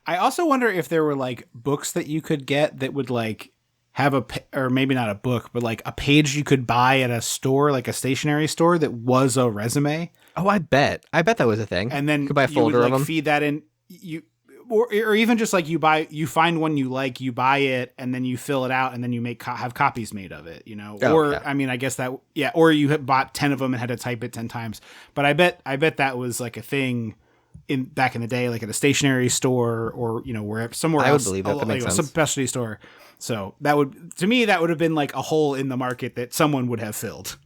I also wonder if there were like books that you could get that would like have or maybe not a book, but like a page you could buy at a store, like a stationery store that was a resume.
Oh, I bet that was a thing.
And then
you could buy a folder
would,
of them.
Feed that in or even just like you find one you like, you buy it, and then you fill it out, and then you have copies made of it, I mean, I guess that, yeah, or you had bought 10 of them and had to type it 10 times. But I bet that was like a thing back in the day, like at a stationery store or, wherever, somewhere else.
I would believe that makes sense.
Some specialty store. So that would have been like a hole in the market that someone would have filled.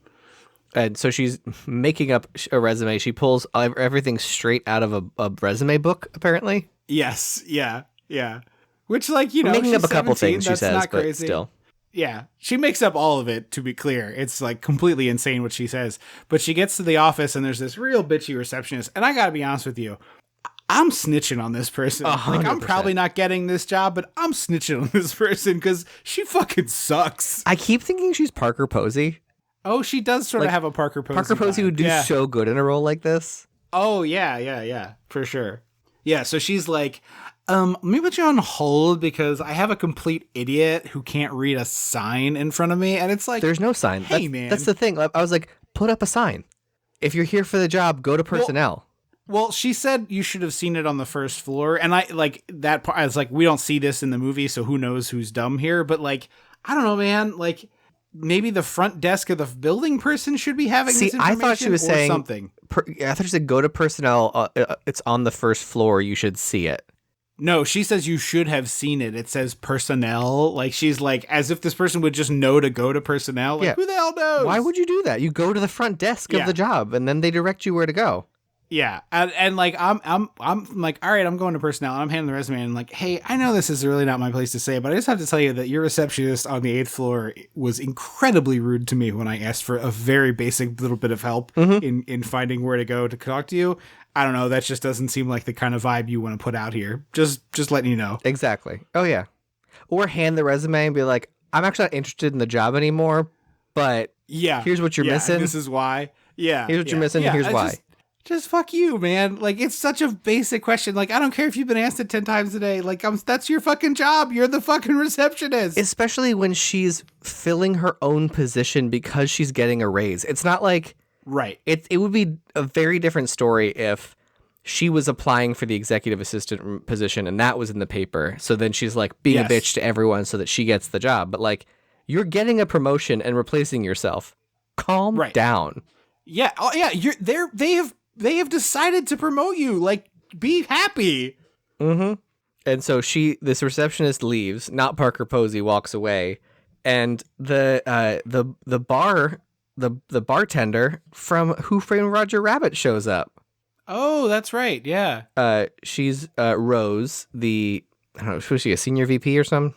And so she's making up a resume. She pulls everything straight out of a resume book, apparently.
Yes. Yeah. Yeah. Which, like,
making up a couple
17,
things, she says,
not
but
crazy.
Still.
Yeah. She makes up all of it, to be clear. It's like completely insane what she says. But she gets to the office and there's this real bitchy receptionist. And I got to be honest with you, I'm snitching on this person.
100%.
Like, I'm probably not getting this job, but I'm snitching on this person because she fucking sucks.
I keep thinking she's Parker Posey.
Oh, she does sort of have a Parker Posey.
Parker Posey
vibe.
would do so good in a role like this.
Oh, yeah, for sure. Yeah, so she's like, let me put you on hold because I have a complete idiot who can't read a sign in front of me. And it's like,
there's no sign.
Hey, man.
That's the thing. I was like, put up a sign. If you're here for the job, go to personnel.
Well, she said you should have seen it on the first floor. And I like that part. I was like, we don't see this in the movie, so who knows who's dumb here. But like, I don't know, man. Like, maybe the front desk of the building person should be having this information.
I thought she was saying
something.
I thought she said go to personnel. It's on the first floor. You should see it.
No, she says you should have seen it. It says personnel. Like, she's like, as if this person would just know to go to personnel. Like, who the hell knows?
Why would you do that? You go to the front desk of the job, and then they direct you where to go.
Yeah, and like I'm like, all right, I'm going to personnel, and I'm handing the resume, and like, hey, I know this is really not my place to say, but I just have to tell you that your receptionist on the 8th floor was incredibly rude to me when I asked for a very basic little bit of help in finding where to go to talk to you. I don't know, that just doesn't seem like the kind of vibe you want to put out here. Just letting you know.
Exactly. Oh yeah. Or hand the resume and be like, I'm actually not interested in the job anymore, but here's what you're missing.
This is why. Yeah.
Here's what you're missing. Here's why.
Just fuck you, man. Like, it's such a basic question. Like, I don't care if you've been asked it 10 times a day. Like, that's your fucking job. You're the fucking receptionist.
Especially when she's filling her own position because she's getting a raise. It's not like...
Right.
It would be a very different story if she was applying for the executive assistant position and that was in the paper. So then she's like being a bitch to everyone so that she gets the job. But like, you're getting a promotion and replacing yourself. Calm down.
Yeah. Oh, yeah. They have decided to promote you. Like, be happy.
Mm-hmm. And so this receptionist leaves. Not Parker Posey, walks away, and the bartender from Who Framed Roger Rabbit shows up.
Oh, that's right. Yeah.
She's Rose. I don't know. Was she a senior VP or something?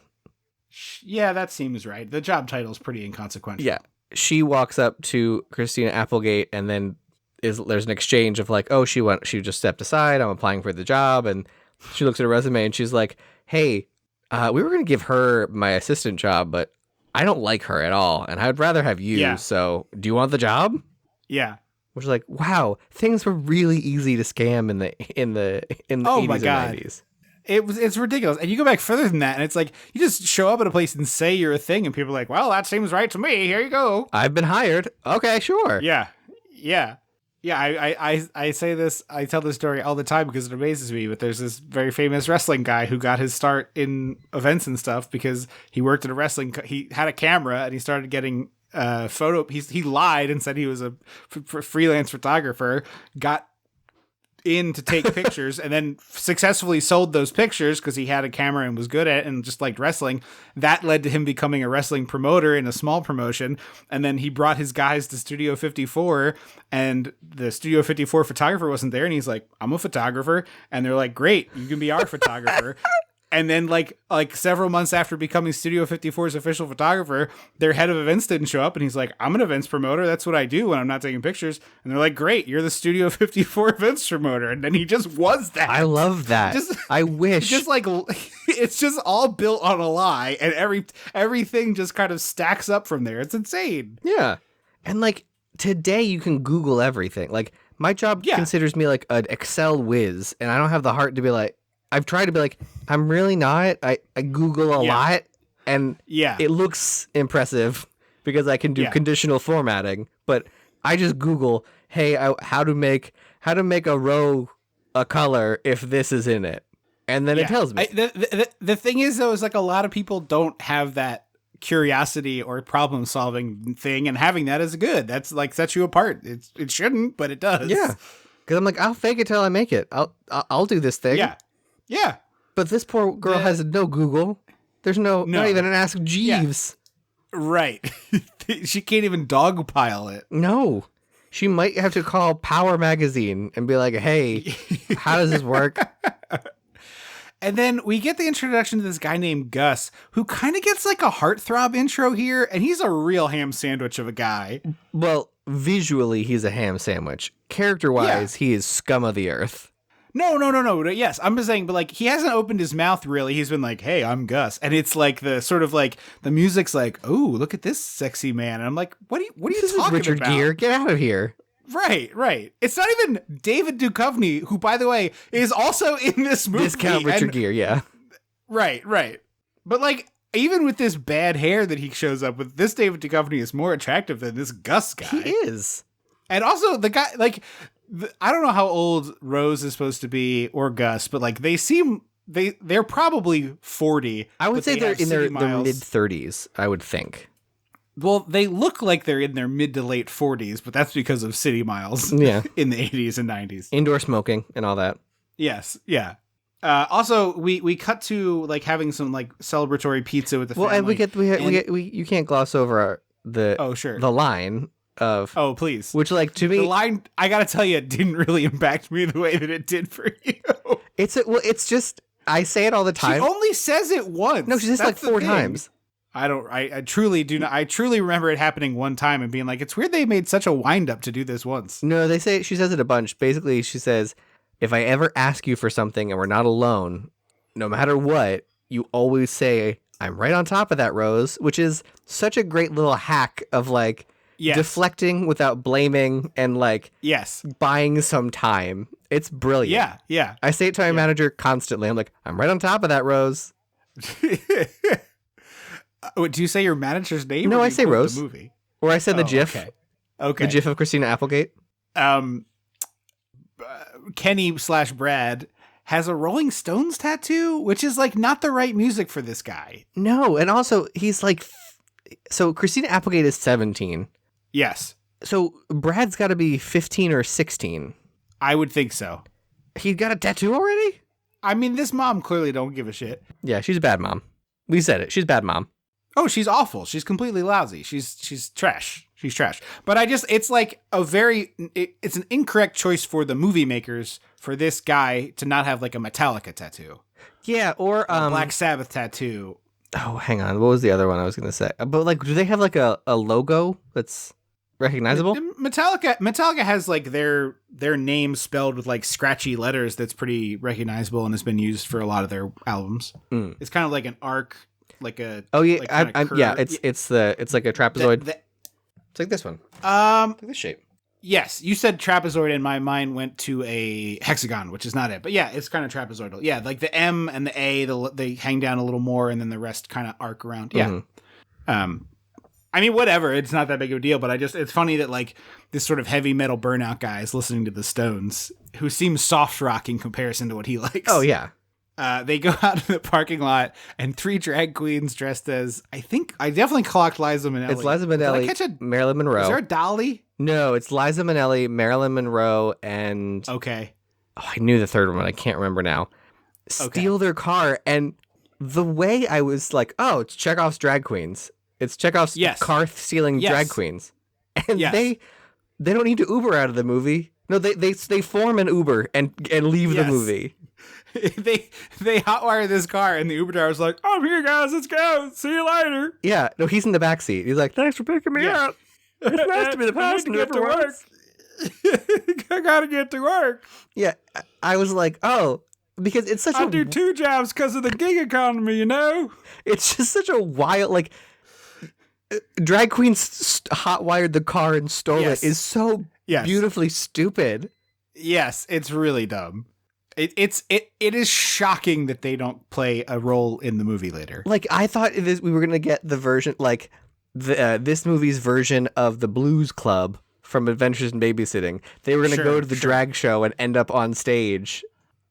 Yeah, that seems right. The job title is pretty inconsequential.
Yeah. she walks up to Christina Applegate, and then there's an exchange of like, oh, she just stepped aside. I'm applying for the job, and she looks at her resume and she's like, hey, we were gonna give her my assistant job, but I don't like her at all, and I'd rather have you.
Yeah.
So, do you want the job?
Yeah.
Which is like, wow, things were really easy to scam in the 80s
my
and
God.
90s.
It's ridiculous. And you go back further than that, and it's like you just show up at a place and say you're a thing, and people are like, well, that seems right to me. Here you go.
I've been hired. Okay, sure.
Yeah. Yeah. Yeah, I say this, I tell this story all the time because it amazes me, but there's this very famous wrestling guy who got his start in events and stuff because he worked at a wrestling, he had a camera and he started getting he lied and said he was a freelance photographer, got in to take pictures and then successfully sold those pictures because he had a camera and was good at it and just liked wrestling. That led to him becoming a wrestling promoter in a small promotion. And then he brought his guys to Studio 54 and the Studio 54 photographer wasn't there. And he's like, I'm a photographer. And they're like, great, you can be our photographer. And then like several months after becoming Studio 54's official photographer, their head of events didn't show up. And he's like, I'm an events promoter. That's what I do when I'm not taking pictures. And they're like, great, you're the Studio 54 events promoter. And then he just was that.
I love that. I wish.
Just like, it's just all built on a lie. And everything just kind of stacks up from there. It's insane.
Yeah. And like today you can Google everything. Like my job considers me like an Excel whiz. And I don't have the heart to be like, I've tried to be like, I'm really not. I Google a lot, and it looks impressive because I can do conditional formatting. But I just Google, hey, how to make a row a color if this is in it, and then it tells me.
The thing is, though, is like a lot of people don't have that curiosity or problem solving thing, and having that is good. That's like sets you apart. It shouldn't, but it does.
Yeah, because I'm like, I'll fake it till I make it. I'll do this thing.
Yeah. Yeah.
But this poor girl has no Google. There's not even an Ask Jeeves.
Yeah. Right. She can't even dogpile it.
No. She might have to call Power Magazine and be like, hey, how does this work?
And then we get the introduction to this guy named Gus, who kind of gets like a heartthrob intro here, and he's a real ham sandwich of a guy.
Well, visually, he's a ham sandwich. Character-wise, he is scum of the earth.
No. Yes, I'm just saying, but like he hasn't opened his mouth really. He's been like, "Hey, I'm Gus," and it's like the sort of like the music's like, "Oh, look at this sexy man," and I'm like, "What are you
this
talking
is Richard
about?"
Gere, get out of here!
Right. It's not even David Duchovny, who, by the way, is also in this movie.
Discount Richard Gere, yeah.
Right. But like, even with this bad hair that he shows up with, this David Duchovny is more attractive than this Gus guy.
He is,
and also the guy like. I don't know how old Rose is supposed to be or Gus, but like they're probably 40.
I would say they're in their mid 30s, I would think.
Well, they look like they're in their mid to late 40s, but that's because of City Miles in the 80s and 90s.
Indoor smoking and all that.
Yes, yeah. Also, we cut to like having some like celebratory pizza with the family.
And you can't gloss over the line of
please,
which like to me
the line, I gotta tell you, it didn't really impact me the way that it did for you.
It's just I say it all the time.
She only says it once.
No, she says like 4 times.
I truly do not. I truly remember it happening one time and being like, it's weird they made such a wind up to do this once.
No, she says it a bunch. Basically, she says, if I ever ask you for something and we're not alone, no matter what, you always say, I'm right on top of that, Rose, which is such a great little hack of like deflecting without blaming and like buying some time. It's brilliant.
Yeah.
I say it to my manager constantly. I'm like, I'm right on top of that, Rose.
Do you say your manager's name?
No, I say Rose.
The movie?
Or I said the GIF.
Okay.
The GIF of Christina Applegate.
Kenny/Brad has a Rolling Stones tattoo, which is like not the right music for this guy.
No, and also he's like, so Christina Applegate is 17.
Yes.
So Brad's got to be 15 or 16.
I would think so.
He got a tattoo already?
I mean, this mom clearly don't give a shit.
Yeah, she's a bad mom. We said it. She's a bad mom.
Oh, she's awful. She's completely lousy. She's trash. She's trash. But it's like it's an incorrect choice for the movie makers for this guy to not have like a Metallica tattoo.
Yeah, or
a Black Sabbath tattoo.
Oh, hang on. What was the other one I was going to say? But like, do they have like a logo that's recognizable?
Metallica has like their name spelled with like scratchy letters that's pretty recognizable and has been used for a lot of their albums. It's kind of like an arc, like a
yeah. It's like a trapezoid. It's like this one. Like this shape.
Yes, you said trapezoid, and my mind went to a hexagon, which is not it. But yeah, it's kind of trapezoidal. Yeah, like the M and the A, they hang down a little more, and then the rest kind of arc around. Yeah. I mean, whatever. It's not that big of a deal, but it's funny that like this sort of heavy metal burnout guy is listening to the Stones, who seems soft rock in comparison to what he likes.
Oh yeah.
They go out in the parking lot, and 3 drag queens dressed as I definitely clocked Liza Minnelli.
It's Liza Minnelli, Marilyn Monroe.
Is there a Dolly?
No, it's Liza Minnelli, Marilyn Monroe, and
okay.
Oh, I knew the third one. I can't remember now. Steal their car, and the way I was like, oh, it's Chekhov's drag queens. It's Chekhov's car stealing drag queens, and they don't need to Uber out of the movie. No, they form an Uber and leave the movie.
they hotwire this car, and the Uber driver's like, "I'm here, guys. Let's go. See you later."
Yeah, no, he's in the back seat. He's like, "Thanks for picking me up. It's nice to be the passenger for once."
I gotta get to work.
Yeah, I was like, "Oh." Because it's such
I do 2 jobs because of the gig economy, you know?
It's just such a wild, like, drag queens hotwired the car and stole it is so beautifully stupid.
Yes, it's really dumb. It is shocking that they don't play a role in the movie later.
Like, I thought we were going to get the version, like, this movie's version of the Blues Club from Adventures in Babysitting. They were going to go to the drag show and end up on stage.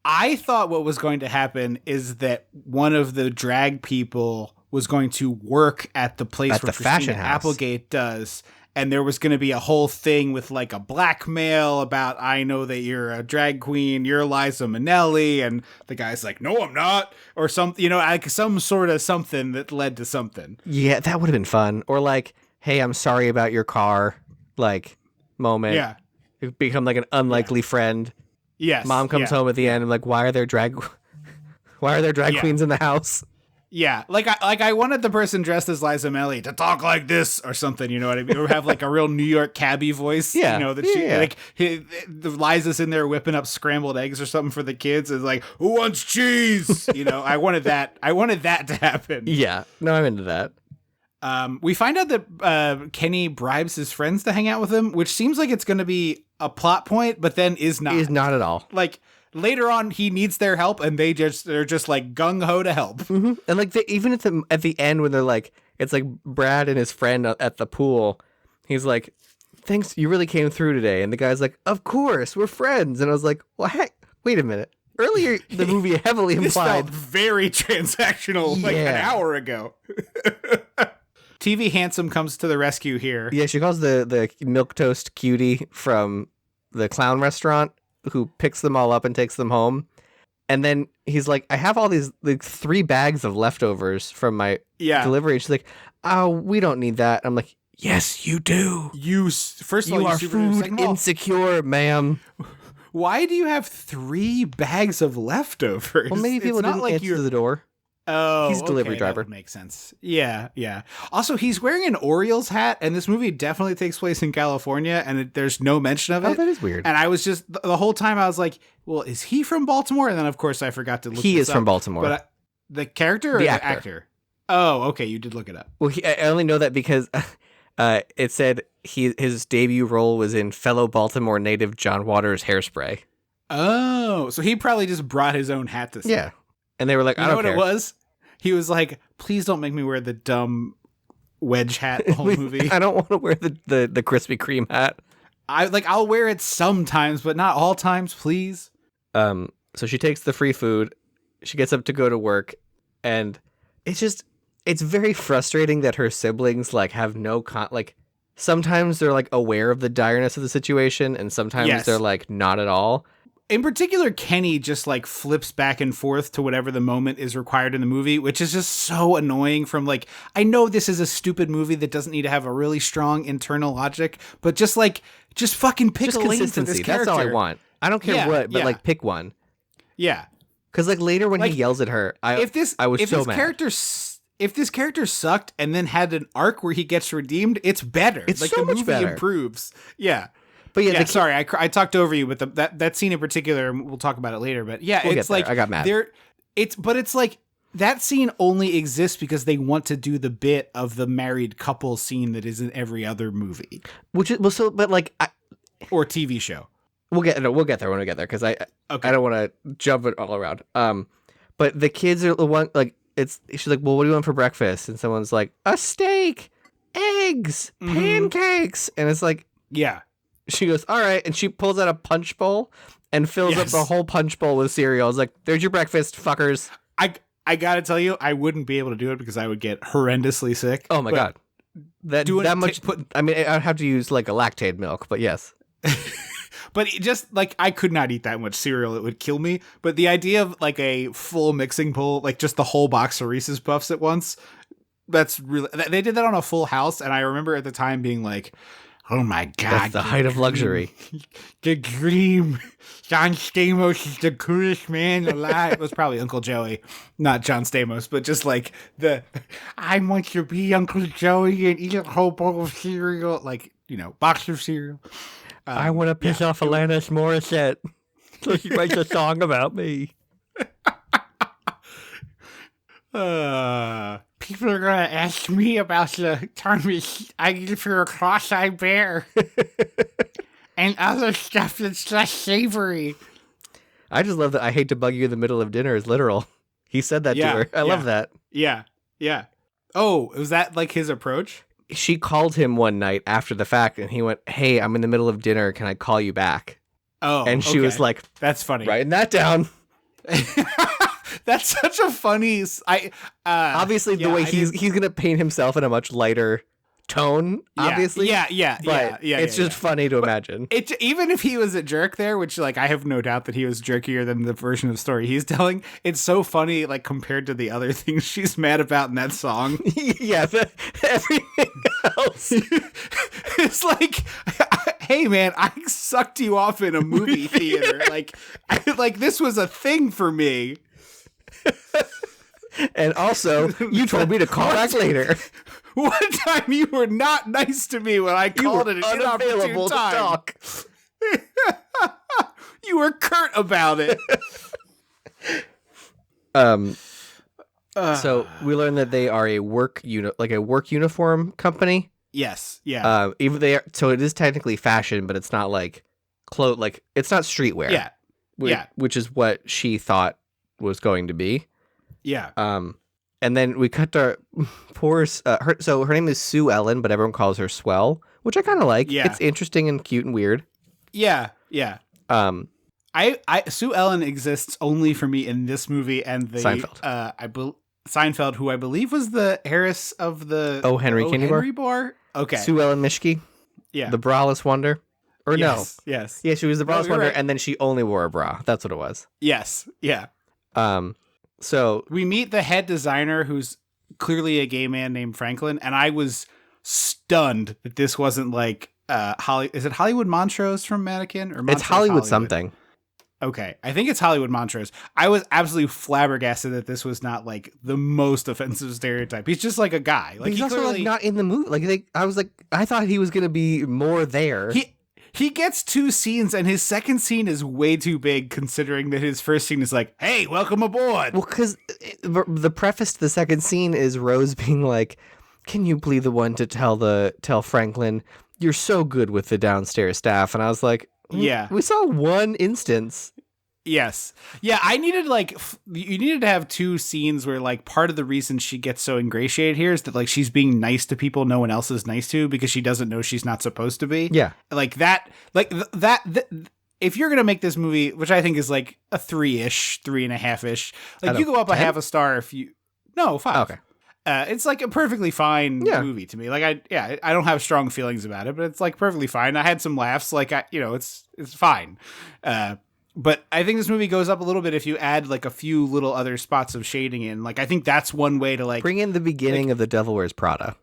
I thought what was going to happen is that one of the drag people was going to work at the place where Christina Applegate does, and there was going to be a whole thing with like a blackmail about, I know that you're a drag queen, you're Liza Minnelli, and the guy's like, no, I'm not, or something, you know, like some sort of something that led to something.
Yeah, that would have been fun. Or like, hey, I'm sorry about your car, like, moment.
Yeah.
It become like an unlikely friend.
Yes.
Mom comes home at the end and like, why are there drag queens in the house?
Yeah, like I wanted the person dressed as Liza Minnelli to talk like this or something, you know what I mean? Or have like a real New York cabbie voice, you know, that the Liza's in there whipping up scrambled eggs or something for the kids. It's like, who wants cheese? You know, I wanted that to happen.
Yeah, no, I'm into that.
We find out that Kenny bribes his friends to hang out with him, which seems like it's going to be a plot point, but then is not.
Is not at all.
Like, later on, he needs their help, and they're just like gung ho to help.
Mm-hmm. And like even at the end when they're like, it's like Brad and his friend at the pool. He's like, "Thanks, you really came through today." And the guy's like, "Of course, we're friends." And I was like, "Well, heck, wait a minute." Earlier, the movie heavily implied
this felt very transactional, like an hour ago. TV Handsome comes to the rescue here.
Yeah, she calls the milquetoast cutie from the clown restaurant, who picks them all up and takes them home. And then he's like, I have all these like 3 bags of leftovers from my delivery. And she's like, oh, we don't need that. I'm like, yes, you do.
First of all,
you are food insecure, ma'am.
Why do you have 3 bags of leftovers?
Well, maybe people didn't answer the door.
Oh,
he's a delivery driver.
That would make sense. Yeah, yeah. Also, he's wearing an Orioles hat, and this movie definitely takes place in California, and there's no mention of it.
Oh, that is weird.
And I was just, the whole time I was like, well, is he from Baltimore? And then, of course, I forgot to look
He is
up.
from Baltimore.
But the character or the actor? Oh, okay, you did look it up.
Well, I only know that because it said his debut role was in fellow Baltimore native John Waters' Hairspray.
Oh, so he probably just brought his own hat to see.
Yeah. And they were like, I don't care.
You know what it was? He was like, please don't make me wear the dumb wedge hat the whole movie.
I don't want to wear the Krispy Kreme hat.
I'll wear it sometimes, but not all times, please.
So she takes the free food. She gets up to go to work, and it's very frustrating that her siblings like have no sometimes they're like aware of the direness of the situation, and sometimes they're like not at all.
In particular, Kenny just like flips back and forth to whatever the moment is required in the movie, which is just so annoying from like, I know this is a stupid movie that doesn't need to have a really strong internal logic, but just fucking pick a lane for this character.
That's all I want. I don't care what, but like pick one.
Yeah.
Because like later when he yells at her, I was so mad.
if this character sucked and then had an arc where he gets redeemed, it's better.
It's
like
so
the
much
movie
better.
improves. Yeah.
But yeah,
Sorry, I talked over you, but that scene in particular, and we'll talk about it later. But yeah,
We'll
it's
get there.
like
I got mad.
It's like that scene only exists because they want to do the bit of the married couple scene that is in every other movie
which is but like
or TV show.
we'll get there when we get there because I don't want to jump it all around. But the kids are the one like she's like, well, what do you want for breakfast? And someone's like, a steak, eggs, pancakes, and it's like,
Yeah.
she goes, all right, and she pulls out a punch bowl and fills up the whole punch bowl with cereal. I was like, there's your breakfast, fuckers.
I gotta tell you, I wouldn't be able to do it because I would get horrendously sick.
Oh my god, that much. I mean, I'd have to use like a lactate milk, but yes.
But just like I could not eat that much cereal, it would kill me. But the idea of like a full mixing bowl, like just the whole box of Reese's Puffs at once, that's really, they did that on a Full House, and I remember at the time being like, oh my god,
That's the height of luxury.
The dream. John Stamos is the coolest man alive. It was probably Uncle Joey, not John Stamos, but just like I want to be Uncle Joey and eat a whole bowl of cereal, like, box of cereal.
I want to piss off Alanis Morissette so she writes a song about me.
People are gonna ask me about the time I eat for a cross-eyed bear and other stuff that's less savory.
I just love that I hate to bug you in the middle of dinner is literal. He said that to her. I love that.
Yeah. Oh, was that like his approach?
She called him one night after the fact and he went, hey, I'm in the middle of dinner. Can I call you back?
Oh,
and she was like,
that's funny.
Writing that down.
That's such a funny.
Obviously, the way he's going to paint himself in a much lighter tone. Obviously,
but
it's just funny to imagine.
Even if he was a jerk there, which like I have no doubt that he was jerkier than the version of the story he's telling. It's so funny, like compared to the other things she's mad about in that song.
Everything else.
It's like, hey man, I sucked you off in a movie theater. like this was a thing for me.
And also, you told me to call back later.
One time you were not nice to me when I called it an inopportune time.
To talk.
You were curt about it.
So we learned that they are a work uniform company.
Yes. Yeah.
Even so it is technically fashion, but it's not like it's not streetwear.
Yeah.
Which is what she thought was going to be.
Yeah.
And then we cut to her name is Sue Ellen, but everyone calls her Swell, which I kind of like.
Yeah.
It's interesting and cute and weird.
Yeah. Sue Ellen exists only for me in this movie and the
Seinfeld.
Seinfeld, who I believe was the heiress of the
Henry
Bar. Okay.
Sue Ellen Mishke.
Yeah.
The braless wonder. Or
yes,
no.
Yes.
Yeah, she was the braless wonder,
right.
and then she only wore a bra. That's what it was.
Yes. Yeah.
So
we meet the head designer, who's clearly a gay man named Franklin, and I was stunned that this wasn't like is it Hollywood Montrose from Mannequin, or
it's Hollywood something.
Okay, I think it's Hollywood Montrose. I was absolutely flabbergasted that this was not like the most offensive stereotype. He's just like a guy. Like
he's also like not in the movie. I thought he was gonna be more there.
He gets 2 scenes, and his second scene is way too big, considering that his first scene is like, "Hey, welcome aboard."
Well, because the preface to the second scene is Rose being like, "Can you be the one to tell Franklin you're so good with the downstairs staff?" And I was like,
"Yeah,
we saw one instance."
Yes. Yeah, I needed you needed to have 2 scenes where like part of the reason she gets so ingratiated here is that like she's being nice to people no one else is nice to because she doesn't know she's not supposed to be.
Yeah.
Like that, if you're going to make this movie, which I think is like a 3-ish, 3.5-ish, like you go up
10?
a half a star if you, no, 5.
Okay.
It's like a perfectly fine movie to me. Like I don't have strong feelings about it, but it's like perfectly fine. I had some laughs. Like it's fine. But I think this movie goes up a little bit if you add like a few little other spots of shading in. Like I think that's one way to like
bring in the beginning of The Devil Wears Prada.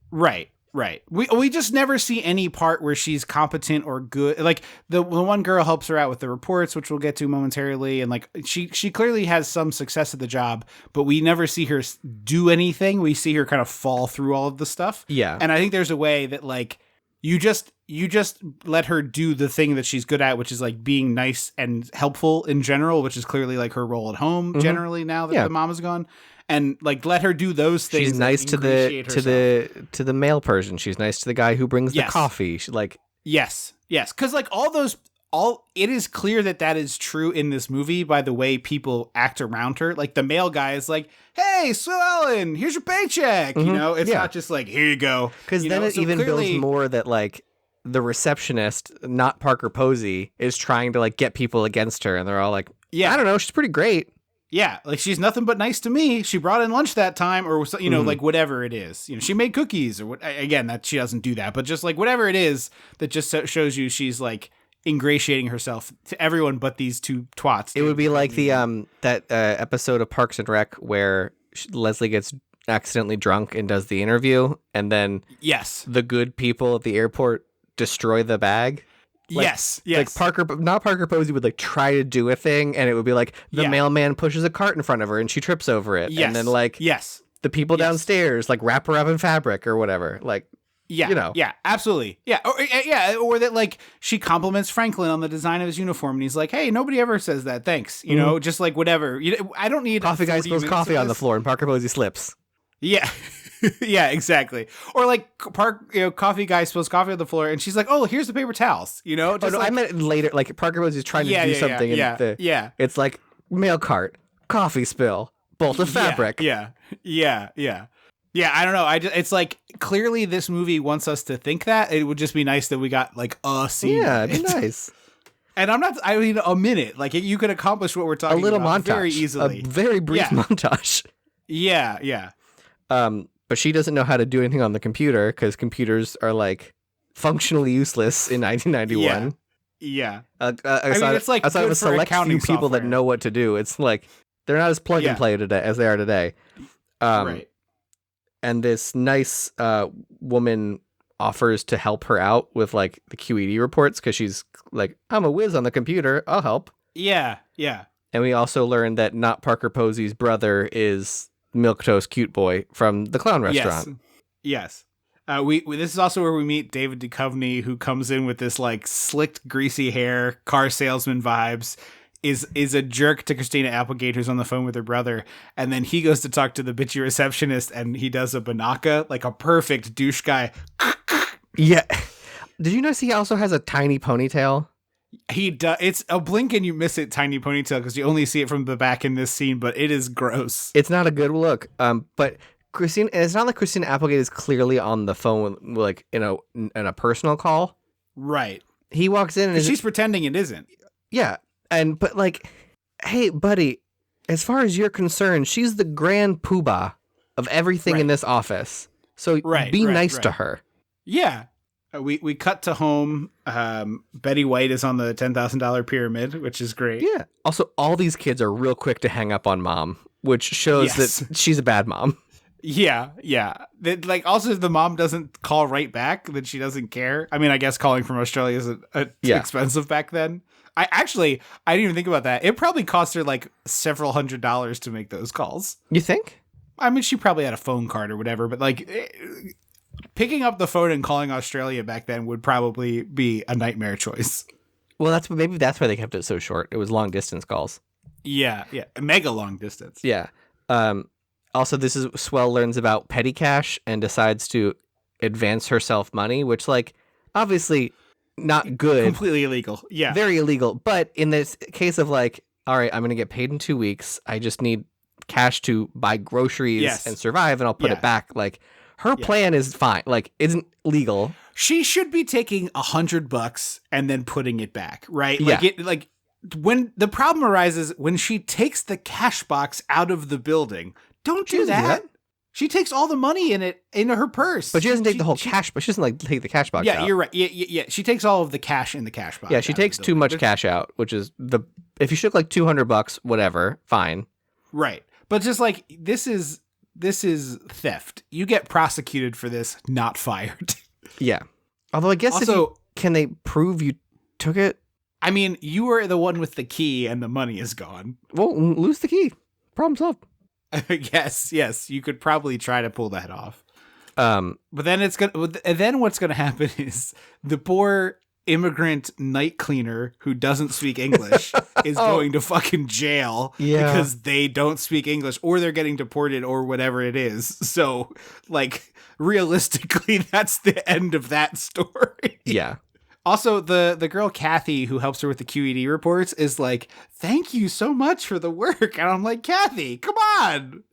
Right. Right. We just never see any part where she's competent or good. Like the one girl helps her out with the reports, which we'll get to momentarily. And like she clearly has some success at the job, but we never see her do anything. We see her kind of fall through all of the stuff.
Yeah.
And I think there's a way that like you just let her do the thing that she's good at, which is like being nice and helpful in general, which is clearly like her role at home generally now that the mom is gone. And like let her do those things.
She's nice to the male person. She's nice to the guy who brings the coffee. She like
yes, because like it is clear that is true in this movie by the way people act around her. Like the male guy is like, "Hey, Sue Ellen, here's your paycheck." You know, it's not just like, "Here you go."
Because then it even builds more that like the receptionist, not Parker Posey, is trying to like get people against her, and they're all like, "Yeah, I don't know, she's pretty great."
Yeah, like she's nothing but nice to me. She brought in lunch that time, or you know, like whatever it is. You know, she made cookies, or what? Again, that she doesn't do that, but just like whatever it is that just shows you she's like ingratiating herself to everyone but these two twats.
It would be like the that episode of Parks and Rec where Leslie gets accidentally drunk and does the interview, and then the good people at the airport destroy the bag. Like,
yes.
Like Parker Posey would like try to do a thing, and it would be like the mailman pushes a cart in front of her and she trips over it. And then like the people downstairs like wrap her up in fabric or whatever. Like you know.
Yeah, absolutely. Yeah. Or that like she compliments Franklin on the design of his uniform and he's like, "Hey, nobody ever says that. Thanks." You know, just like whatever. I don't need
coffee guy spills coffee on the floor and Parker Posey slips.
Yeah. Yeah, exactly. Or like coffee guy spills coffee on the floor and she's like, "Oh, here's the paper towels." You know? Just
I meant later. Like Parker Posey's trying to do something. It's like mail cart, coffee spill, bolt of fabric.
Yeah. I don't know. It's like clearly this movie wants us to think that. It would just be nice that we got like a scene.
Yeah, it'd be nice.
And I mean, a minute. Like you could accomplish what we're talking about.
A little montage.
Very easily.
A very brief montage.
Yeah.
But she doesn't know how to do anything on the computer because computers are like functionally useless in 1991.
Yeah.
It's like outside of a select few people that know what to do. It's like they're not as plug and play today as they are today.
Right.
And this nice woman offers to help her out with like the QED reports because she's like, "I'm a whiz on the computer. I'll help."
Yeah.
And we also learned that not Parker Posey's brother is Milquetoast Cute Boy from the Clown Restaurant.
Yes. This is also where we meet David Duchovny, who comes in with this like slicked, greasy hair, car salesman vibes, is a jerk to Christina Applegate, who's on the phone with her brother, and then he goes to talk to the bitchy receptionist, and he does a banaka, like a perfect douche guy.
Yeah. Did you notice he also has a tiny ponytail?
He does. It's a blink and you miss it, tiny ponytail, because you only see it from the back in this scene, but it is gross.
It's not a good look. But Christine, it's not like Christina Applegate is clearly on the phone, like in a personal call.
Right.
He walks in and
she's pretending it isn't.
Yeah, but like, hey, buddy, as far as you're concerned, she's the grand poobah of everything in this office. So be nice to her.
Yeah. We cut to home. Betty White is on the $10,000 pyramid, which is great.
Yeah. Also, all these kids are real quick to hang up on mom, which shows that she's a bad mom.
Yeah. Like, also, if the mom doesn't call right back, then she doesn't care. I mean, I guess calling from Australia is expensive back then. I didn't even think about that. It probably cost her like several $100s to make those calls.
You think?
I mean, she probably had a phone card or whatever, but like picking up the phone and calling Australia back then would probably be a nightmare choice.
Well, maybe that's why they kept it so short. It was long distance calls.
Yeah, mega long distance.
Yeah. Also, this is Swell learns about petty cash and decides to advance herself money, which, like, obviously not good.
Completely illegal. Yeah.
Very illegal. But in this case of like, all right, I'm going to get paid in 2 weeks. I just need cash to buy groceries and survive, and I'll put it back. Like, her plan is fine. Like, isn't legal.
She should be taking $100 and then putting it back, right?
Yeah.
Like, when the problem arises when she takes the cash box out of the building. Don't do that. She takes all the money in it into her purse.
But she doesn't take the whole cash, but she doesn't like take the cash box out.
Yeah, you're right. Yeah. She takes all of the cash in the cash box.
Yeah, she takes too much cash out, which is if you took like $200, whatever, fine.
Right. But just like this is this is theft. You get prosecuted for this, not fired.
Yeah. Although I guess
Also,
can they prove you took it?
I mean, you were the one with the key and the money is gone.
Well, lose the key. Problem solved.
Yes, you could probably try to pull that off.
But
then what's gonna happen is the poor immigrant night cleaner who doesn't speak English is going to fucking jail because they don't speak English, or they're getting deported, or whatever it is. So, like, realistically, that's the end of that story.
Yeah.
Also, the girl Kathy who helps her with the QED reports is like, "Thank you so much for the work," and I'm like, "Kathy, come on."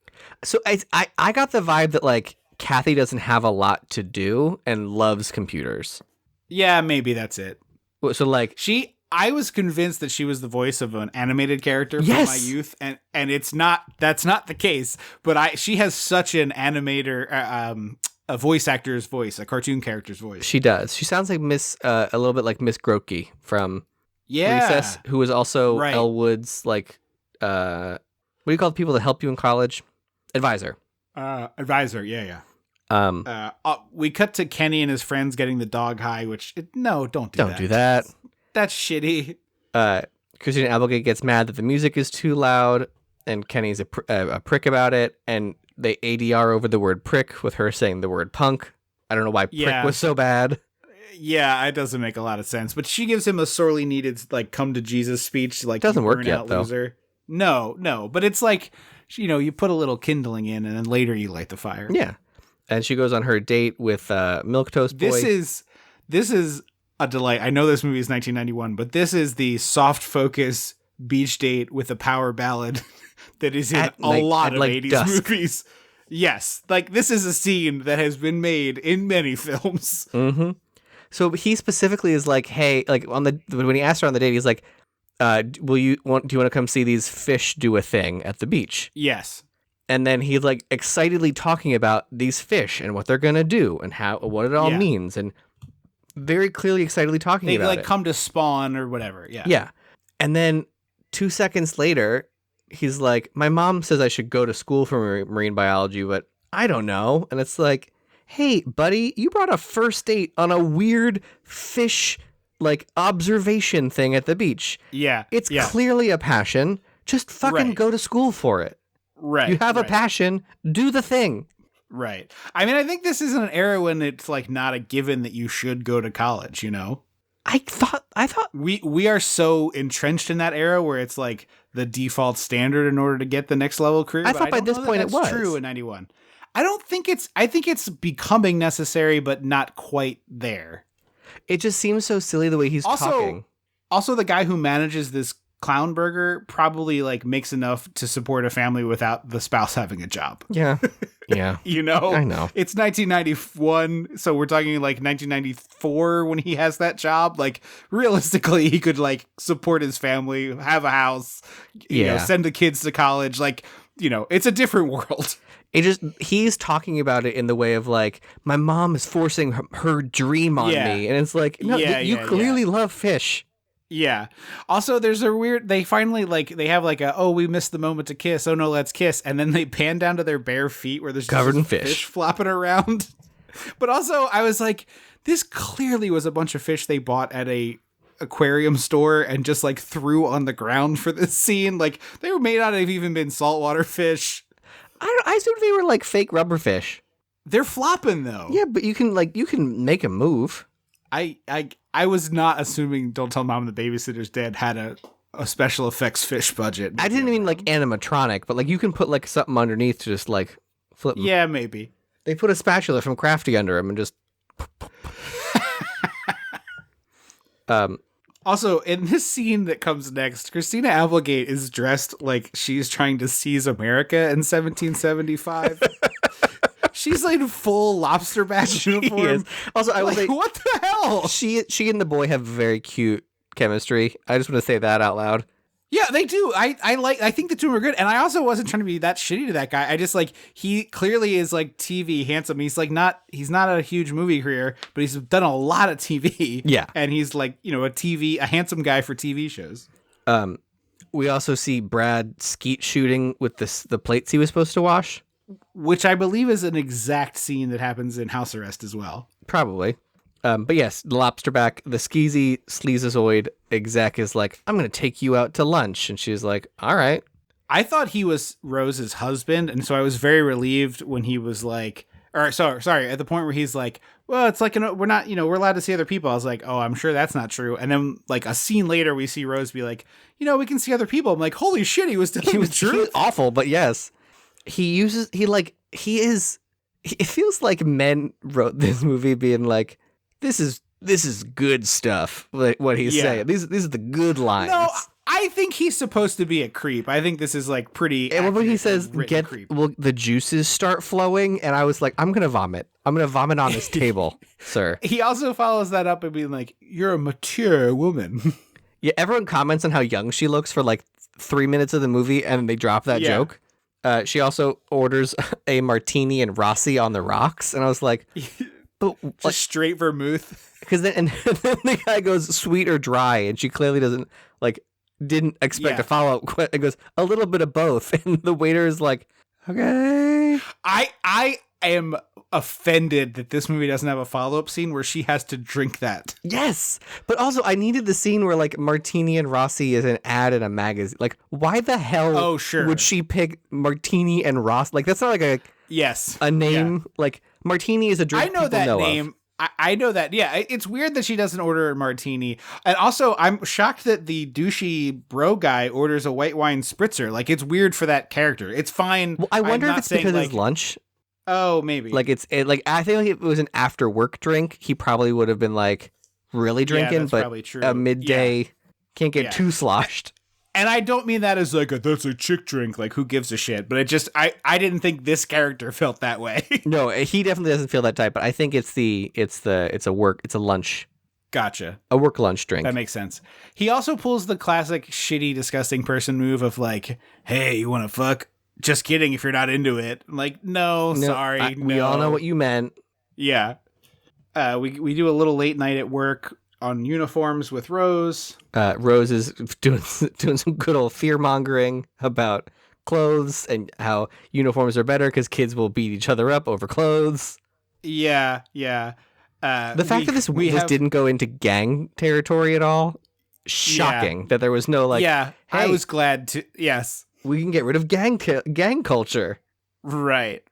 So I got the vibe that like Kathy doesn't have a lot to do and loves computers.
Yeah, maybe that's it.
So like
I was convinced that she was the voice of an animated character from my youth, and that's not the case. But she has such an animator, a voice actor's voice, a cartoon character's voice.
She does. She sounds like a little bit like Miss Grotke from Recess, who is also Elwood's like what do you call the people that help you in college? Advisor.
Advisor, yeah. We cut to Kenny and his friends getting the dog high, don't do that. That's shitty.
Christina Applegate gets mad that the music is too loud, and Kenny's a prick about it, and they ADR over the word prick with her saying the word punk. I don't know why prick was so bad.
Yeah, it doesn't make a lot of sense. But she gives him a sorely needed like come to Jesus speech. Like,
doesn't work yet though.
Loser. No. But it's like, you put a little kindling in, and then later you light the fire.
Yeah. And she goes on her date with Milquetoast Boy.
This is a delight. I know this movie is 1991, but this is the soft focus beach date with a power ballad that is in a lot of 80s dusk. Movies. Yes. Like, this is a scene that has been made in many films.
Mm-hmm. So he specifically is like, hey, like when he asked her on the date, he's like, do you want to come see these fish do a thing at the beach?
Yes.
And then he's like excitedly talking about these fish and what they're going to do and what it all means. And very clearly excitedly talking about it.
They like come to spawn or whatever. Yeah.
Yeah. And then 2 seconds later, he's like, my mom says I should go to school for marine biology, but I don't know. And it's like, hey, buddy, you brought a first date on a weird fish like observation thing at the beach.
Yeah.
It's clearly a passion. Just fucking go to school for it.
Right.
You have a passion. Do the thing.
Right. I mean, I think this is an era when it's like not a given that you should go to college, I thought we are so entrenched in that era where it's like the default standard in order to get the next level career.
I thought by this point it was
true in 91. I think it's becoming necessary, but not quite there.
It just seems so silly the way he's talking.
Also, the guy who manages this clown burger probably like makes enough to support a family without the spouse having a job.
Yeah. Yeah.
I know. It's 1991, so we're talking like 1994 when he has that job. Like, realistically, he could like support his family, have a house, send the kids to college. Like, it's a different world.
He's talking about it in the way of like, my mom is forcing her dream on me. And it's like, no, you clearly love fish.
Yeah. Also, there's they finally they have like we missed the moment to kiss. Oh no, let's kiss. And then they pan down to their bare feet where there's
covered in
fish flopping around. But also I was like, this clearly was a bunch of fish they bought at a aquarium store and just like threw on the ground for this scene. Like, they were made out of even been saltwater fish.
I assumed they were like fake rubber fish.
They're flopping though.
Yeah, but you can make a move.
I was not assuming Don't Tell Mom the Babysitter's Dead had a special effects fish budget.
I didn't mean like animatronic, but like you can put like something underneath to just like flip them.
Yeah, maybe.
They put a spatula from Crafty under them and just...
Also, in this scene that comes next, Christina Applegate is dressed like she's trying to seize America in 1775. She's like in full lobster back uniform.
Also, I was like,
what the hell?
She and the boy have very cute chemistry. I just want to say that out loud.
Yeah, they do. I think the two are good. And I also wasn't trying to be that shitty to that guy. I just like, he clearly is like TV handsome. He's like he's not a huge movie career, but he's done a lot of TV.
Yeah.
And he's like, a handsome guy for TV shows.
We also see Brad skeet shooting with the plates he was supposed to wash.
which I believe is an exact scene that happens in House Arrest as well.
Probably. But yes, the lobsterback, the skeezy sleazoid exec is like, I'm going to take you out to lunch. And she's like, all right.
I thought he was Rose's husband, and so I was very relieved when he was like, or sorry, at the point where he's like, well, it's like, we're not, we're allowed to see other people. I was like, oh, I'm sure that's not true. And then like a scene later, we see Rose be like, we can see other people. I'm like, holy shit, he was telling the truth.
He was awful, but yes. It feels like men wrote this movie being like, this is good stuff. Like what he's saying. These are the good lines.
No, I think he's supposed to be a creep. I think this is like pretty.
And when he says,
creep.
the juices start flowing, and I was like, I'm gonna vomit. I'm gonna vomit on this table, sir.
He also follows that up and being like, you're a mature woman.
Yeah, everyone comments on how young she looks for like 3 minutes of the movie, and they drop that joke. She also orders a martini and Rossi on the rocks, and I was like, but
just straight vermouth.
Because then the guy goes sweet or dry, and she clearly didn't expect a follow up. It goes a little bit of both, and the waiter is like, okay.
I am offended that this movie doesn't have a follow up scene where she has to drink that.
Yes, but also I needed the scene where like Martini and Rossi is an ad in a magazine. Like, why the hell would she pick Martini and Ross? Like, that's not like a name. Yeah. Like, Martini is a drink.
I know that name. Of. I know that. Yeah, it's weird that she doesn't order a martini. And also, I'm shocked that the douchey bro guy orders a white wine spritzer. Like, it's weird for that character. It's fine.
Well, I wonder if it's because it's lunch.
Oh, maybe.
Like, I think like if it was an after work drink, he probably would have been like really drinking.
That's
but
probably true.
A midday can't get too sloshed.
And I don't mean that as like that's a chick drink, like who gives a shit. But it just I didn't think this character felt that way.
No, he definitely doesn't feel that type. But I think it's a lunch.
Gotcha.
A work lunch drink.
That makes sense. He also pulls the classic shitty, disgusting person move of like, hey, you want to fuck? Just kidding. If you're not into it, I'm like, no, sorry.
We all know what you meant.
Yeah. We do a little late night at work on uniforms with Rose.
Rose is doing some good old fear mongering about clothes and how uniforms are better because kids will beat each other up over clothes.
Yeah.
The fact that this didn't go into gang territory at all, shocking. That there was no like.
Yeah,
hey,
I was glad to. Yes,
we can get rid of gang culture.
Right.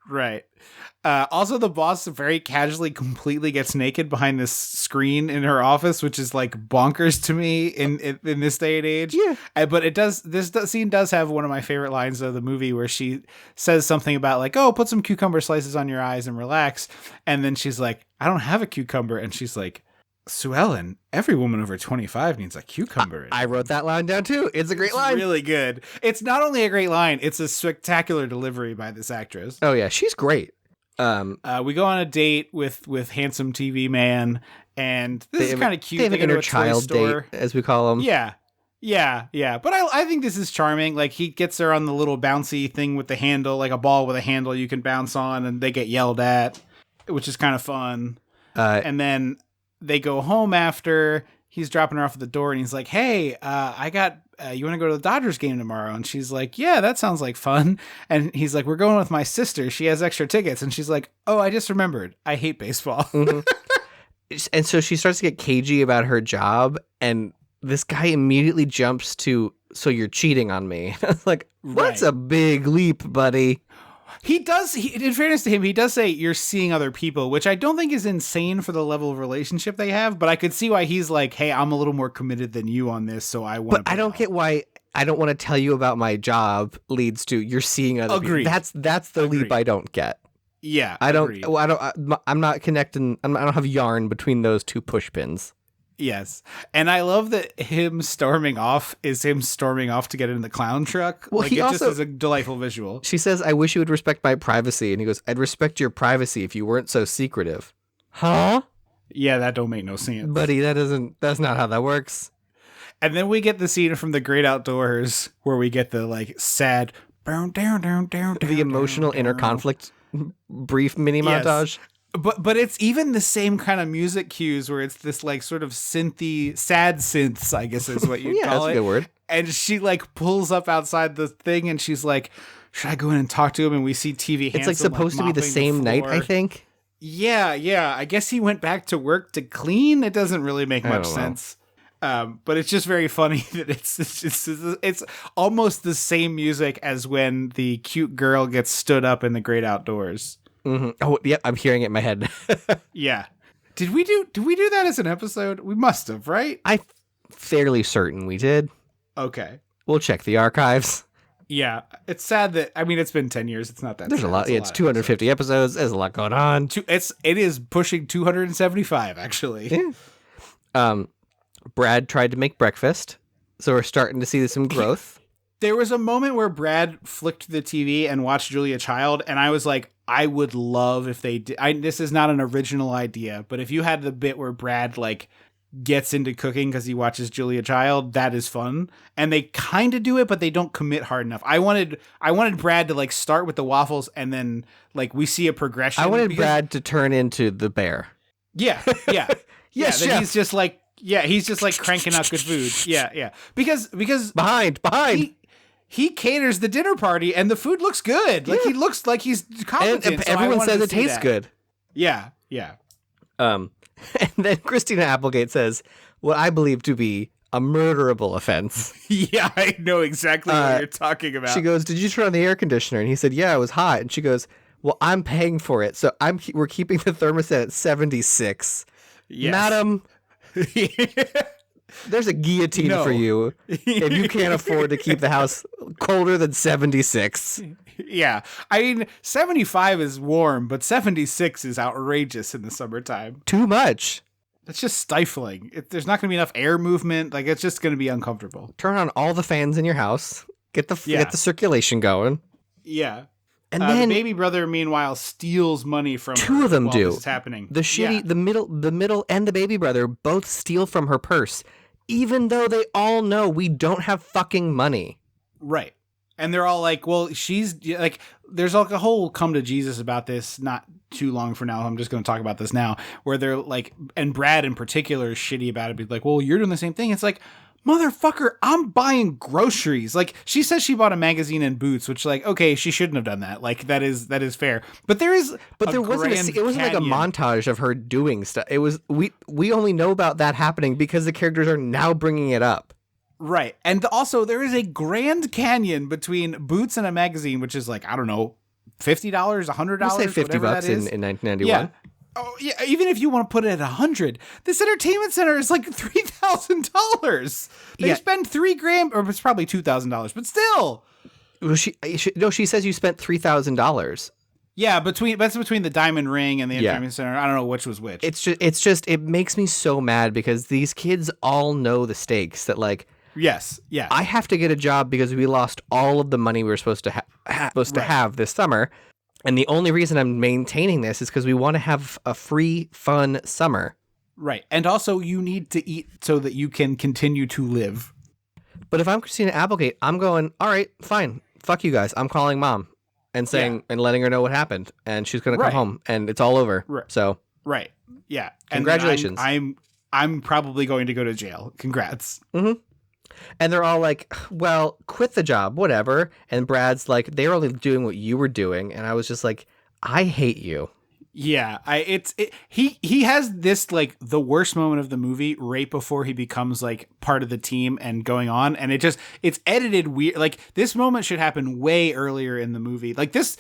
Also, the boss very casually completely gets naked behind this screen in her office, which is like bonkers to me in this day and age.
Yeah.
But this scene does have one of my favorite lines of the movie where she says something about like, oh, put some cucumber slices on your eyes and relax. And then she's like, I don't have a cucumber. And she's like, Sue Ellen, every woman over 25 needs a cucumber.
I wrote that line down too. It's a great line.
Really good. It's not only a great line, it's a spectacular delivery by this actress.
Oh yeah, she's great.
We go on a date with handsome TV man, and this is kind of cute.
They have an inner child date, as we call them.
Yeah. But I think this is charming. Like, he gets her on the little bouncy thing with the handle, like a ball with a handle you can bounce on, and they get yelled at, which is kind of fun. And then they go home after. He's dropping her off at the door, and he's like, hey, I got... you want to go to the Dodgers game tomorrow? And she's like, yeah, that sounds like fun. And he's like, we're going with my sister. She has extra tickets. And she's like, oh, I just remembered. I hate baseball.
Mm-hmm. And so she starts to get cagey about her job. And this guy immediately jumps to, so you're cheating on me. I was like, that's a big leap, buddy.
He does, in fairness to him, he does say you're seeing other people, which I don't think is insane for the level of relationship they have, but I could see why he's like, hey, I'm a little more committed than you on this, so I want to.
But I don't get why I don't want to tell you about my job leads to you're seeing other people. That's the leap I don't get.
Yeah.
I'm not connecting. I don't have yarn between those two push pins.
Yes. And I love that him storming off is him storming off to get in the clown truck.
Well,
like, it just is a delightful visual.
She says, I wish you would respect my privacy. And he goes, I'd respect your privacy if you weren't so secretive. Huh?
Yeah, that don't make no sense.
Buddy, that's not how that works.
And then we get the scene from The Great Outdoors where we get the like sad
the emotional inner conflict brief mini montage.
But it's even the same kind of music cues where it's this like sort of synthy, sad synths, I guess is what you call it.
That's a good word.
And she like pulls up outside the thing and she's like, should I go in and talk to him? And we see TV Handsome,
It's like supposed to be the
mopping
same night, I
floor.
think.
Yeah. I guess he went back to work to clean. It doesn't really make much sense. But it's just very funny that it's almost the same music as when the cute girl gets stood up in the great outdoors.
Mm-hmm. Oh, yeah, I'm hearing it in my head.
Yeah. Did we do that as an episode? We must have, right?
I'm fairly certain we did.
Okay.
We'll check the archives.
Yeah. It's sad that, I mean, it's been 10 years. It's not that
There's
sad.
a lot. It's 250 episodes. There's a lot going on.
It is pushing 275, actually.
Yeah. Brad tried to make breakfast, so we're starting to see some growth.
There was a moment where Brad flicked the TV and watched Julia Child, and I was like, I would love if they did. This is not an original idea, but if you had the bit where Brad like gets into cooking because he watches Julia Child, that is fun. And they kind of do it, but they don't commit hard enough. I wanted Brad to like start with the waffles, and then like we see a progression.
I wanted Brad to turn into the bear.
Yeah.
Yes,
that
chef.
he's just like cranking out good food. Yeah. Because
Behind.
he caters the dinner party and the food looks good. Like he looks like he's competent.
And
so
everyone
I wanted
says
to
it
see
tastes
that.
good.
Yeah.
And then Christina Applegate says what I believe to be a murderable offense.
Yeah, I know exactly what you're talking about.
She goes, "Did you turn on the air conditioner?" And he said, "Yeah, it was hot." And she goes, "Well, I'm paying for it, so we're keeping the thermostat at 76."
Yes.
Madam, there's a guillotine
No.
for you if you can't afford to keep the house colder than 76.
Yeah. I mean, 75 is warm, but 76 is outrageous in the summertime.
Too much.
It's just stifling. There's not going to be enough air movement. Like, it's just going to be uncomfortable.
Turn on all the fans in your house. Get the circulation going.
Yeah.
And then
the baby brother, meanwhile, steals money from
two
her
of them
while
do.
This is happening.
The shitty,
Yeah.
the middle, and the baby brother both steal from her purse, even though they all know we don't have fucking money.
Right. And they're all like, well, she's like, there's like a whole come to Jesus about this not too long from now. I'm just going to talk about this now, where they're like, and Brad in particular is shitty about it. Be like, well, you're doing the same thing. It's like, motherfucker, I'm buying groceries. Like, she says she bought a magazine and boots, which like, okay, she shouldn't have done that. Like, that is fair. But there is,
But there wasn't it wasn't like a montage of her doing stuff. It was, we only know about that happening because the characters are now bringing it up.
Right. And also there is a Grand Canyon between boots and a magazine, which is like, I don't know, $50, $100,
I'll say $50
whatever
in
that is.
1991.
Yeah. Oh yeah. Even if you want to put it at 100, this entertainment center is like $3,000. They spend $3,000, or it's probably $2,000, but still.
Well, she says you spent $3,000.
Yeah, that's between the diamond ring and the entertainment center. I don't know which was which.
It's just it makes me so mad because these kids all know the stakes that like.
Yes.
I have to get a job because we lost all of the money we were supposed to have this summer. And the only reason I'm maintaining this is because we want to have a free, fun summer.
Right. And also you need to eat so that you can continue to live.
But if I'm Christina Applegate, I'm going, all right, fine. Fuck you guys. I'm calling mom and saying and letting her know what happened. And she's going to come home and it's all over.
Right.
So.
Right. Yeah.
Congratulations.
And I'm probably going to go to jail. Congrats.
Mm-hmm. And they're all like, well, quit the job, whatever. And Brad's like, they're only doing what you were doing. And I was just like, I hate you.
Yeah, he has this like the worst moment of the movie right before he becomes like part of the team and going on, and it's edited weird. Like this moment should happen way earlier in the movie. Like this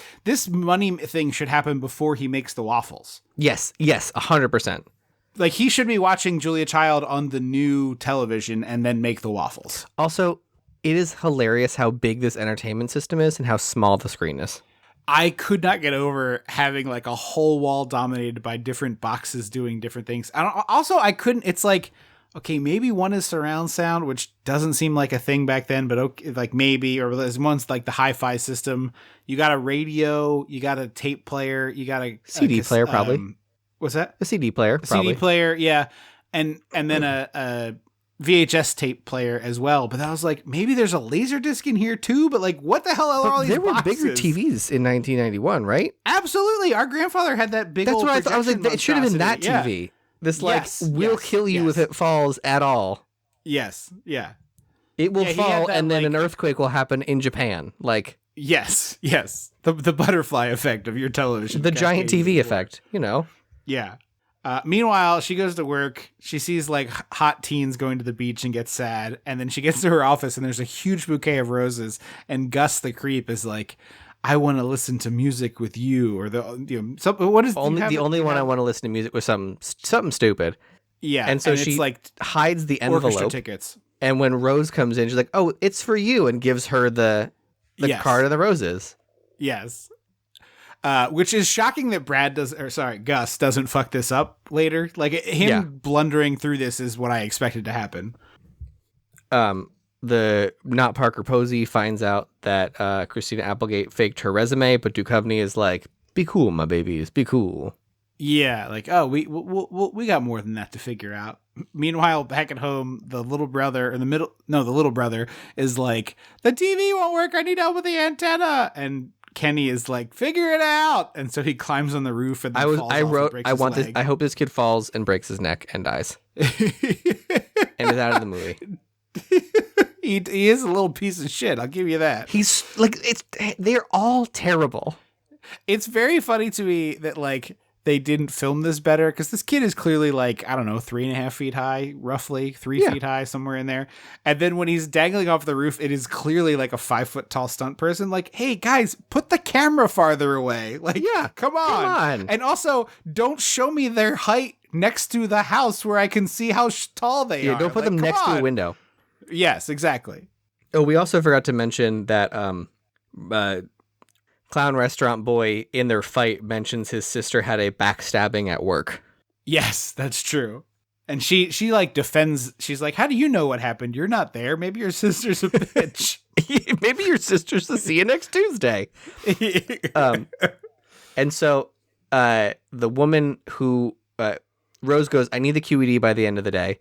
money thing should happen before he makes the waffles.
Yes, 100%.
Like he should be watching Julia Child on the new television and then make the waffles.
Also, it is hilarious how big this entertainment system is and how small the screen is.
I could not get over having like a whole wall dominated by different boxes doing different things. I couldn't. It's like, okay, maybe one is surround sound, which doesn't seem like a thing back then, but okay, like maybe, or there's one's like the hi-fi system. You got a radio, you got a tape player, you got a
CD player, probably.
What's that?
A CD player, probably.
CD player, yeah, and then a VHS tape player as well. But I was like, maybe there's a laser disc in here too. But like, what the hell are all these
there were
boxes?
bigger TVs in 1991, right?
Absolutely. Our grandfather had that big.
That's
old
what I thought. I was like,
projection
it should have been that
monstrosity.
TV. This like
Yes,
will kill you if it falls at all.
Yes. Yeah.
It will
Yeah, he
fall,
had that,
and then
like-
an earthquake will happen in Japan. Like,
Yes. The butterfly effect of your television.
The giant
cascading
TV
before.
effect, you know.
Yeah. Meanwhile, she goes to work. She sees like hot teens going to the beach and gets sad. And then she gets to her office and there's a huge bouquet of roses. And Gus the creep is like, I want to listen to music with you. Or what is
The only one I want to listen to music with something stupid.
Yeah.
And so
it's
she
like
hides the
orchestra
envelope.
tickets.
And when Rose comes in, she's like, "Oh, it's for you," and gives her the
Yes.
card of the roses.
Yes. Which is shocking that Gus doesn't fuck this up later. Like him blundering through this is what I expected to happen.
The not Parker Posey finds out that Christina Applegate faked her resume, but Duchovny is like, "Be cool, my babies, be cool."
Yeah, like, oh, we got more than that to figure out. Meanwhile, back at home, the little brother is like, the TV won't work. I need help with the antenna. And Kenny is like, figure it out. And so he climbs on the roof and then falls off and breaks his leg.
I hope this kid falls and breaks his neck and dies and is out of the movie.
He is a little piece of shit. I'll give you that.
He's like, they're all terrible.
It's very funny to me that like they didn't film this better because this kid is clearly like, I don't know, 3.5 feet high, roughly 3 feet high, somewhere in there. And then when he's dangling off the roof, it is clearly like a 5 foot tall stunt person. Like, hey guys, put the camera farther away. Like, come on. And also don't show me their height next to the house where I can see how tall they are.
Don't put them next to a window.
Yes, exactly.
Oh, we also forgot to mention that Clown Restaurant Boy in their fight mentions his sister had a backstabbing at work.
Yes, that's true. And she like defends. She's like, how do you know what happened? You're not there. Maybe your sister's a bitch.
Maybe your sister's to see you next Tuesday. And so the woman who Rose goes, I need the QED by the end of the day.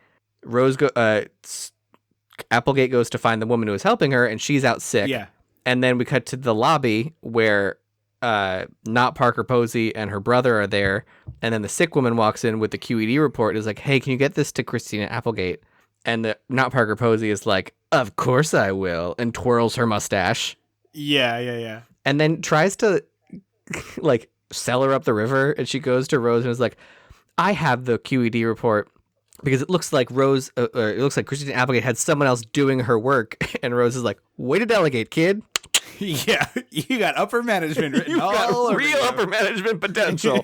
Applegate goes to find the woman who is helping her, and she's out sick.
Yeah.
And then we cut to the lobby where not Parker Posey and her brother are there. And then the sick woman walks in with the QED report and is like, hey, can you get this to Christina Applegate? And the not Parker Posey is like, of course I will, and twirls her mustache.
Yeah.
And then tries to like sell her up the river. And she goes to Rose and is like, I have the QED report because it looks like Christina Applegate had someone else doing her work. And Rose is like, way to delegate, kid.
Yeah, you got upper management written all over
real
you.
Upper management potential.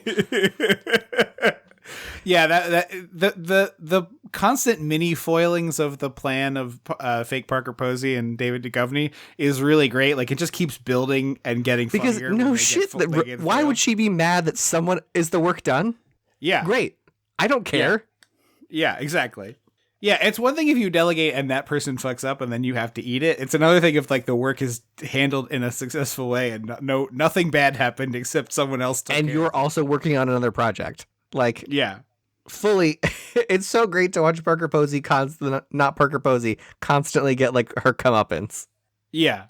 Yeah, the constant mini foilings of the plan of fake Parker Posey and David Duchovny is really great. Like it just keeps building and getting
because
funnier.
No shit. Why would she be mad that someone is the work done?
Yeah,
great. I don't care.
Yeah, exactly. Yeah, it's one thing if you delegate and that person fucks up and then you have to eat it. It's another thing if like the work is handled in a successful way and nothing bad happened except someone else took
and
care.
You're also working on another project. Like,
yeah,
fully. It's so great to watch Parker Posey, not Parker Posey, constantly get like her comeuppance.
Yeah.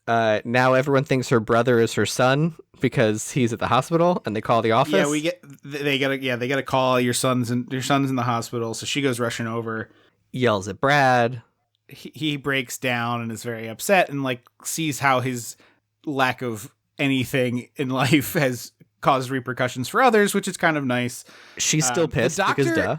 Now everyone thinks her brother is her son because he's at the hospital, and they call the office.
Yeah, they gotta call your son's in the hospital. So she goes rushing over,
yells at Brad.
He breaks down and is very upset and like sees how his lack of anything in life has caused repercussions for others, which is kind of nice.
She's still pissed because duh.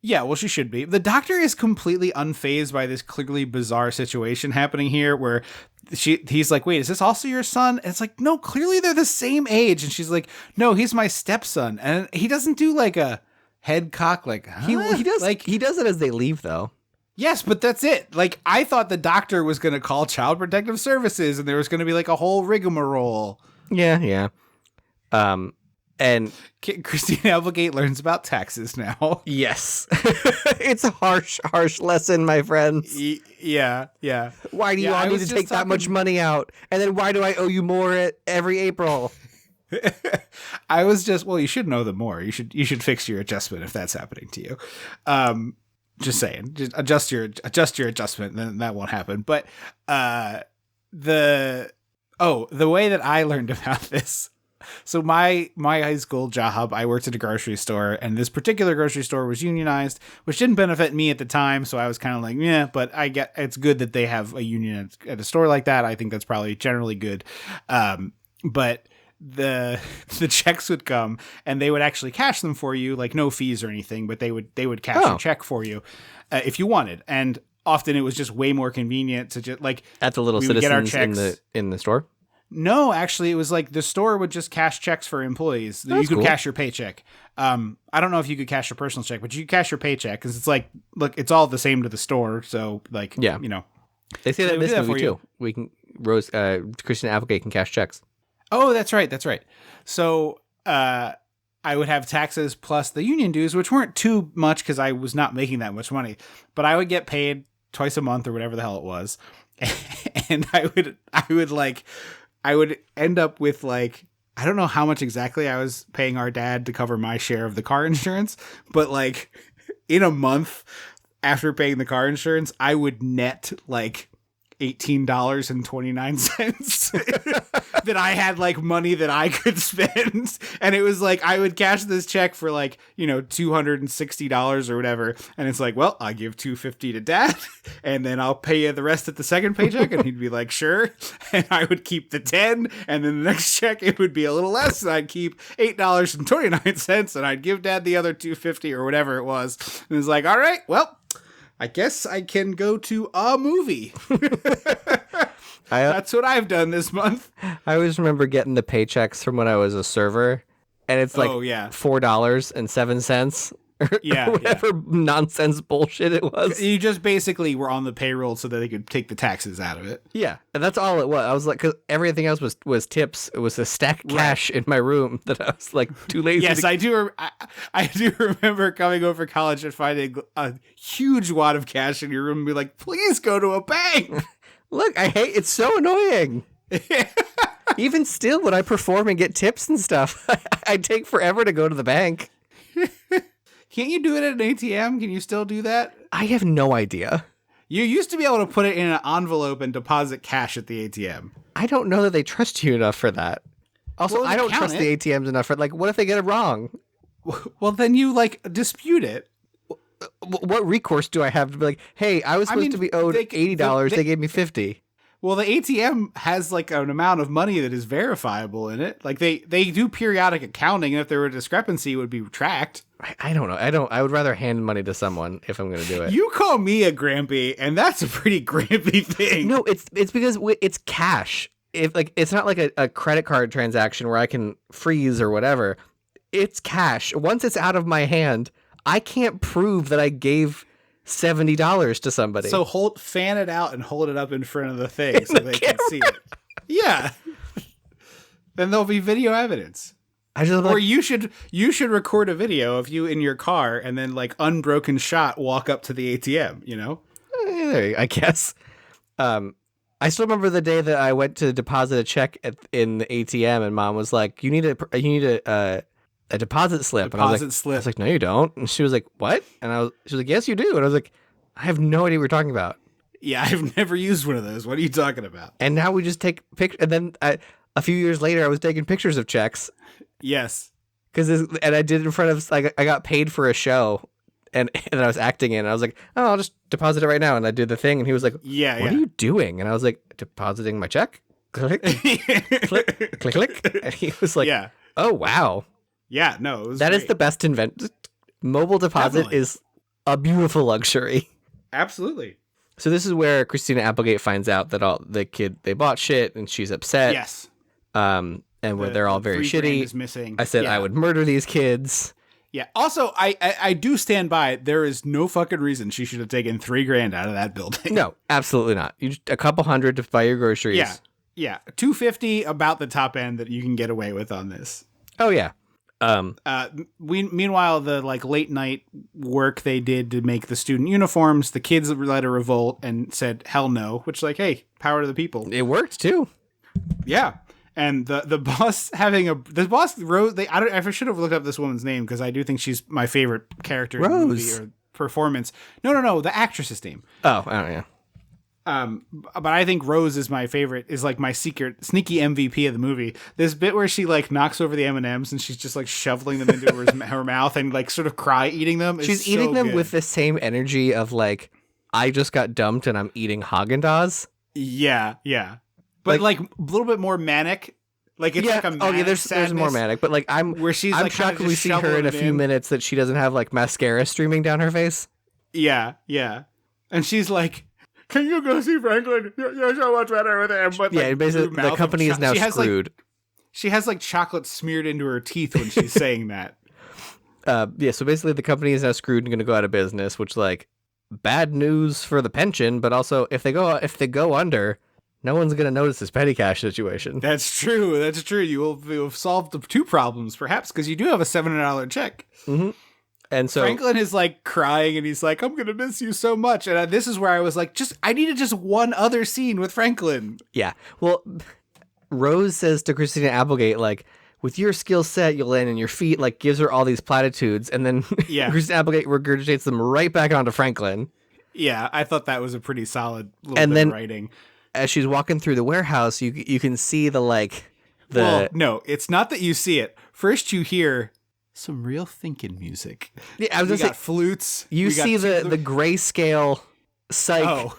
Yeah, well, she should be. The doctor is completely unfazed by this clearly bizarre situation happening here where he's like, wait, is this also your son? And it's like, no, clearly they're the same age. And she's like, no, he's my stepson. And he doesn't do like a head cock like, huh?
He does like he does it as they leave though.
Yes, but that's it. Like, I thought the doctor was going to call Child Protective Services and there was going to be like a whole rigmarole.
Yeah. And
Christina Applegate learns about taxes now.
Yes. It's a harsh lesson, my friends.
Yeah.
Why do you all need to take that much money out? And then why do I owe you more every April?
I was just, well, you should know them more. You should fix your adjustment if that's happening to you. Just saying, just adjust your adjustment, then that won't happen. But the way that I learned about this, So my high school job, I worked at a grocery store, and this particular grocery store was unionized, which didn't benefit me at the time. So I was kind of like, yeah, but it's good that they have a union at a store like that. I think that's probably generally good. But the checks would come and they would actually cash them for you, like no fees or anything, but they would cash your check for you if you wanted. And often it was just way more convenient to just like
at the Little Citizens in the store.
No, actually, it was like the store would just cash checks for employees.
That's
you could
cool.
cash your paycheck. I don't know if you could cash your personal check, but you could cash your paycheck because it's like, look, it's all the same to the store. So, like,
Yeah.
you know,
They say that in
would
this
do that
movie
for you.
too. We can Christina Applegate can cash checks.
Oh, that's right. That's right. So, I would have taxes plus the union dues, which weren't too much because I was not making that much money, but I would get paid twice a month or whatever the hell it was. And I would end up with like, I don't know how much exactly I was paying our dad to cover my share of the car insurance, but like in a month after paying the car insurance, I would net like $18.29 that I had like money that I could spend. And it was like, I would cash this check for like, you know, $260 or whatever. And it's like, well, I give $250 to dad and then I'll pay you the rest at the second paycheck. And he'd be like, sure. And I would keep the 10. And then the next check, it would be a little less. And I'd keep $8.29 and I'd give dad the other $250 or whatever it was. And it's like, all right, well, I guess I can go to a movie. That's what I've done this month.
I always remember getting the paychecks from when I was a server, and it's like $4.07.
Yeah,
whatever nonsense bullshit it was.
You just basically were on the payroll so that they could take the taxes out of it.
Yeah, and that's all it was. I was like, because everything else was tips. It was a stack of cash in my room that I was like too lazy.
Yes, I do remember coming over college and finding a huge wad of cash in your room and be like, please go to a bank.
Look, it's so annoying. Even still, when I perform and get tips and stuff, I take forever to go to the bank.
Can't you do it at an ATM? Can you still do that?
I have no idea.
You used to be able to put it in an envelope and deposit cash at the ATM.
I don't know that they trust you enough for that. Also,
Well,
I don't
count
trust
it.
the ATMs enough for, like, what if they get it wrong?
Well, then you, like, dispute it.
What recourse do I have to be like, hey, I was supposed to be owed $80. They gave me $50.
Well, the ATM has like an amount of money that is verifiable in it. Like they do periodic accounting, and if there were a discrepancy, it would be tracked.
I don't know. I would rather hand money to someone if I'm going to do it.
You call me a grampy, and that's a pretty grampy thing.
No, it's because it's cash. If like it's not like a credit card transaction where I can freeze or whatever. It's cash. Once it's out of my hand, I can't prove that I gave $70 to somebody.
So fan it out and hold it up in front of the thing so they can see it. Yeah. Then there'll be video evidence. Or you should record a video of you in your car and then like unbroken shot walk up to the ATM, you know?
I guess. I still remember the day that I went to deposit a check in the ATM and Mom was like, you need a deposit slip.
Deposit slip.
I was like, no, you don't. And she was like, what? And she was like, yes, you do. And I was like, I have no idea what you're talking about.
Yeah, I've never used one of those. What are you talking about?
And now we just take pictures. And then a few years later, I was taking pictures of checks.
Yes.
And I did it in front of, like, I got paid for a show and I was acting in. And I was like, oh, I'll just deposit it right now. And I did the thing. And he was like, what are you doing? And I was like, depositing my check. Click, click, click, click. And he was like, oh, wow.
Yeah, no, it was
That
great.
is the best invention. Mobile deposit
Definitely.
is a beautiful luxury.
Absolutely.
So this is where Christina Applegate finds out that they bought shit and she's upset.
Yes.
And where they're all very
$3,000
shitty.
is missing.
I said I would murder these kids.
Yeah. Also, I do stand by. There is no fucking reason she should have taken $3,000 out of that building.
No, absolutely not. You just a couple hundred to buy your groceries.
Yeah. Yeah. $250 about the top end that you can get away with on this.
Oh yeah.
Meanwhile, the like late night work they did to make the student uniforms, the kids led a revolt and said hell no, which like, hey, power to the people.
It worked too.
Yeah. And the boss Rose. I should have looked up this woman's name because I do think she's my favorite character in the movie or performance. No, the actress's name.
Oh, I don't know.
But I think Rose is my favorite, is like my sneaky MVP of the movie. This bit where she like knocks over the M&Ms and she's just like shoveling them into her mouth and like sort of eating them.
She's eating them with the same energy of like, I just got dumped and I'm eating Haagen-Dazs.
Yeah. But like a little bit more manic. Like it's like a manic
there's more manic, but like I'm shocked we see her in a few minutes that she doesn't have like mascara streaming down her face.
Yeah. And she's like, can you go see Franklin? You're so much better with him. But
yeah,
like,
basically the company is now screwed.
She has like chocolate smeared into her teeth when she's saying that.
So basically the company is now screwed and going to go out of business, which like bad news for the pension, but also if they go under, no one's going to notice this petty cash situation.
That's true. You will have solved the two problems, perhaps, because you do have a $700 check.
Mm-hmm. And so
Franklin is like crying and he's like, I'm going to miss you so much. And this is where I was like, I needed just one other scene with Franklin.
Yeah. Well, Rose says to Christina Applegate, like, with your skill set, you'll land in your feet, like gives her all these platitudes. And then Christina Applegate regurgitates them right back onto Franklin.
Yeah, I thought that was a pretty solid little bit of writing.
As she's walking through the warehouse, you can see
Well, no, it's not that you see it. First you hear some real thinking music.
Yeah, I was gonna say,
got flutes.
You see the grayscale psych.
Oh.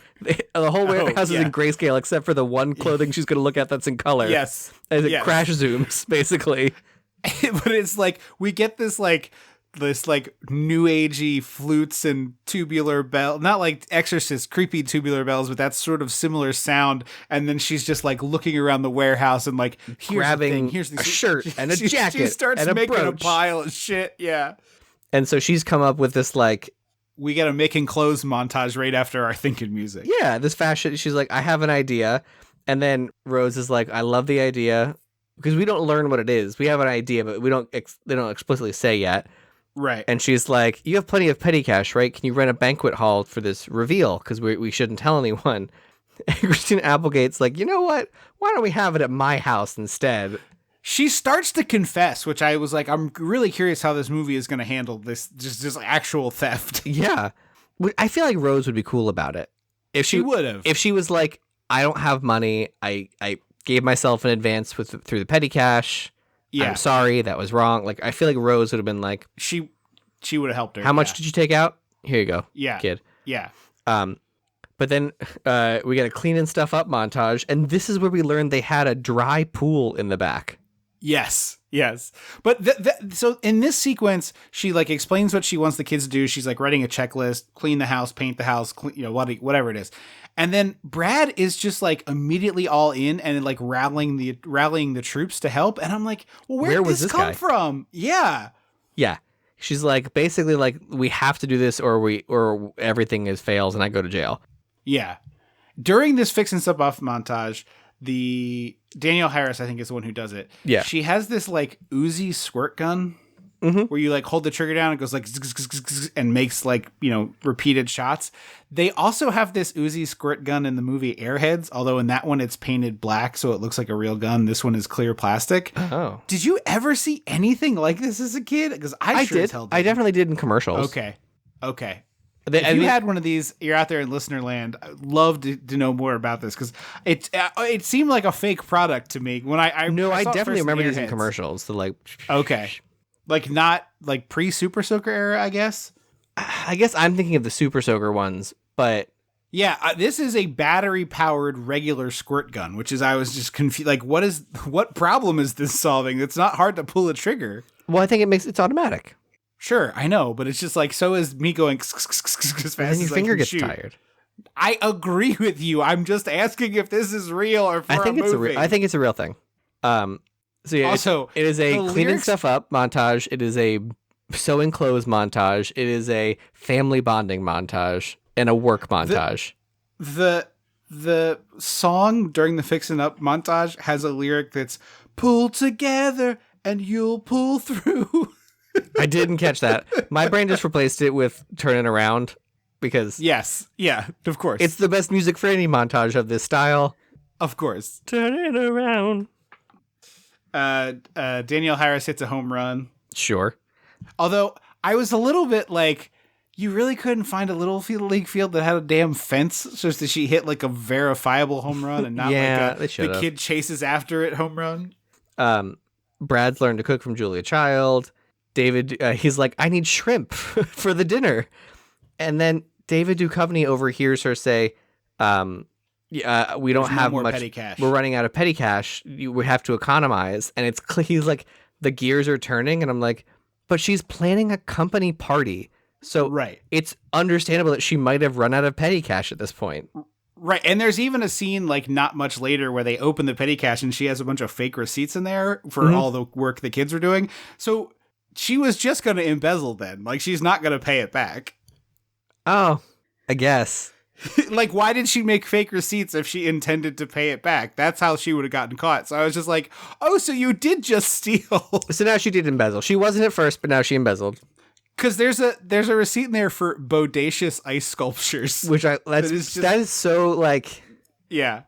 The whole warehouse is in grayscale except for the one clothing she's going to look at that's in color.
Yes.
As it crash zooms, basically.
But it's like, we get this new agey flutes and tubular bell, not like Exorcist creepy tubular bells, but that sort of similar sound. And then she's just like looking around the warehouse and like
grabbing a shirt and a jacket.
She starts
and
making
a
a pile of shit. Yeah.
And so she's come up with this like,
we get a making clothes montage right after our thinking music.
Yeah, this fashion. She's like, I have an idea. And then Rose is like, I love the idea, because we don't learn what it is. We have an idea, but they don't explicitly say yet.
Right.
And she's like, you have plenty of petty cash, right? Can you rent a banquet hall for this reveal? Because we shouldn't tell anyone. And Christina Applegate's like, you know what? Why don't we have it at my house instead?
She starts to confess, which I was like, I'm really curious how this movie is going to handle this, just actual theft.
Yeah. I feel like Rose would be cool about it. If she
would have.
If she was like, I don't have money. I gave myself an advance through the petty cash. Yeah. I'm sorry, that was wrong. Like, I feel like Rose would have been like,
she would have helped her.
How much did you take out? Here you go.
Yeah.
Kid.
Yeah.
But then we get a cleaning stuff up montage, and this is where we learned they had a dry pool in the back.
Yes. But so in this sequence, she like explains what she wants the kids to do. She's like writing a checklist, clean the house, paint the house, whatever it is. And then Brad is just like immediately all in and like rallying the troops to help. And I'm like, well, where did this come from? Yeah.
Yeah. She's like, basically like, we have to do this or everything fails and I go to jail.
Yeah. During this fixing stuff off montage, the Danielle Harris, I think, is the one who does it.
Yeah.
She has this like Uzi squirt gun where you like hold the trigger down and it goes like and makes like, repeated shots. They also have this Uzi squirt gun in the movie Airheads, although in that one it's painted black so it looks like a real gun. This one is clear plastic.
Oh.
Did you ever see anything like this as a kid? Because I sure
did.
As hell did.
I definitely did in commercials.
Okay. If you had one of these, you're out there in listener land, I'd love to know more about this, because it seemed like a fake product to me when I
definitely remember these in commercials. So like,
okay, like not like pre Super Soaker era, I guess.
I guess I'm thinking of the Super Soaker ones, but
yeah, this is a battery powered regular squirt gun, which is I was just confused. Like, what problem is this solving? It's not hard to pull a trigger.
Well, I think it's automatic.
Sure, I know, but it's just like, so is me going as fast as
your finger gets
shoot.
tired.
I agree with you. I'm just asking if this is real or for a movie.
I think it's a real thing. So yeah, also, it is a cleaning stuff up montage. It is a sewing clothes montage. It is a family bonding montage and a work montage.
The song during the fixing up montage has a lyric that's "pull together and you'll pull through."
I didn't catch that. My brain just replaced it with "turning around" because
yes, yeah, of course,
it's the best music for any montage of this style.
Of course,
turning around.
Danielle Harris hits a home run.
Sure.
Although I was a little bit like, You really couldn't find a little league field that had a damn fence so that she hit like a verifiable home run and not the kid chases after it home run?
Brad's learned to cook from Julia Child. David, he's like, I need shrimp for the dinner. And then David Duchovny overhears her say, we don't have
more
much
petty cash.
We're running out of petty cash. We have to economize. And he's like, the gears are turning. And I'm like, but she's planning a company party. So it's understandable that she might have run out of petty cash at this point.
Right. And there's even a scene like not much later where they open the petty cash and she has a bunch of fake receipts in there for all the work the kids were doing. So she was just going to embezzle then. Like, she's not going to pay it back.
Oh, I guess.
Like, why did she make fake receipts if she intended to pay it back? That's how she would have gotten caught. So I was just like, oh, so you did just steal. So
now she did embezzle. She wasn't at first, but now she embezzled.
Because there's a receipt in there for bodacious ice sculptures,
which that is so like,
yeah.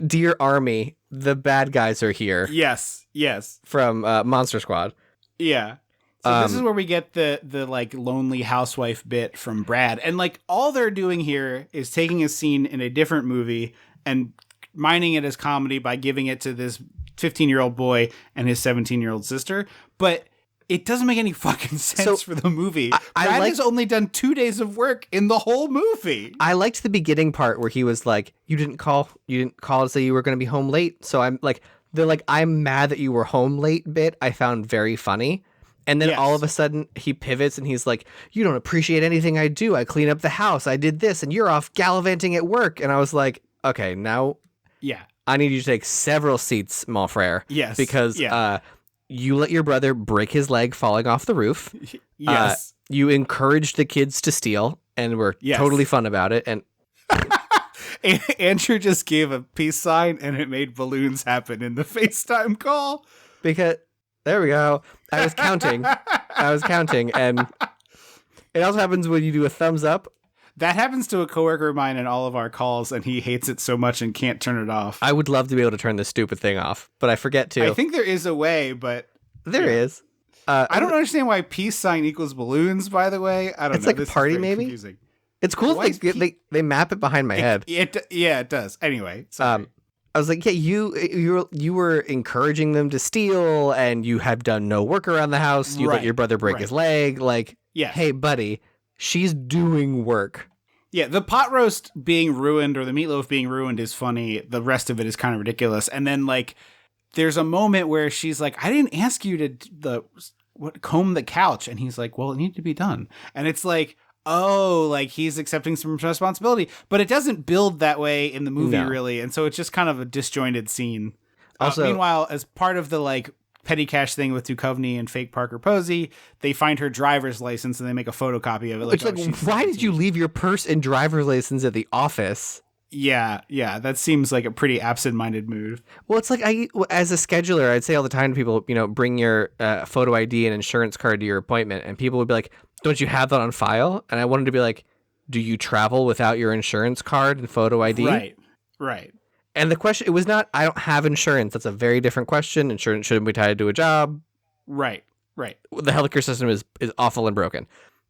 Dear Army, the bad guys are here.
Yes.
From Monster Squad.
Yeah. So this is where we get the like lonely housewife bit from Brad, and like all they're doing here is taking a scene in a different movie and mining it as comedy by giving it to this 15-year-old boy and his 17-year-old sister, but it doesn't make any fucking sense for the movie. Brad has only done 2 days of work in the whole movie.
I liked the beginning part where he was like, you didn't call to say you were going to be home late. So I'm like, I'm mad that you were home late bit. I found very funny. And then all of a sudden he pivots and he's like, you don't appreciate anything I do. I clean up the house. I did this and you're off gallivanting at work. And I was like, okay, now I need you to take several seats, mon frere.
Yes.
Because you let your brother break his leg falling off the roof.
Yes.
You encouraged the kids to steal and were totally fun about it. And
Andrew just gave a peace sign and it made balloons happen in the FaceTime call.
Because there we go. I was counting, and it also happens when you do a thumbs up.
That happens to a coworker of mine in all of our calls, and he hates it so much and can't turn it off.
I would love to be able to turn this stupid thing off, but I forget to.
I think there is a way, but
there is.
I don't understand why peace sign equals balloons. By the way, I don't know.
It's like a party, maybe.
Confusing.
It's cool if they map it behind my head.
It does. Anyway, sorry.
I was like, yeah, you were encouraging them to steal, and you have done no work around the house. You let your brother break his leg. Like, hey, buddy, she's doing work.
Yeah, the pot roast being ruined or the meatloaf being ruined is funny. The rest of it is kind of ridiculous. And then, like, there's a moment where she's like, I didn't ask you to comb the couch. And he's like, well, it needed to be done. And it's like, oh, like he's accepting some responsibility, but it doesn't build that way in the movie really. And so it's just kind of a disjointed scene. Also, meanwhile, as part of the like petty cash thing with Duchovny and fake Parker Posey, they find her driver's license and they make a photocopy of it.
Like, why did you leave your purse and driver's license at the office?
Yeah, that seems like a pretty absent-minded move.
Well, it's like as a scheduler, I'd say all the time to people, bring your photo ID and insurance card to your appointment, and people would be like, don't you have that on file? And I wanted to be like, do you travel without your insurance card and photo ID?
Right.
And the question, it was not, I don't have insurance. That's a very different question. Insurance shouldn't be tied to a job.
Right.
The healthcare system is awful and broken.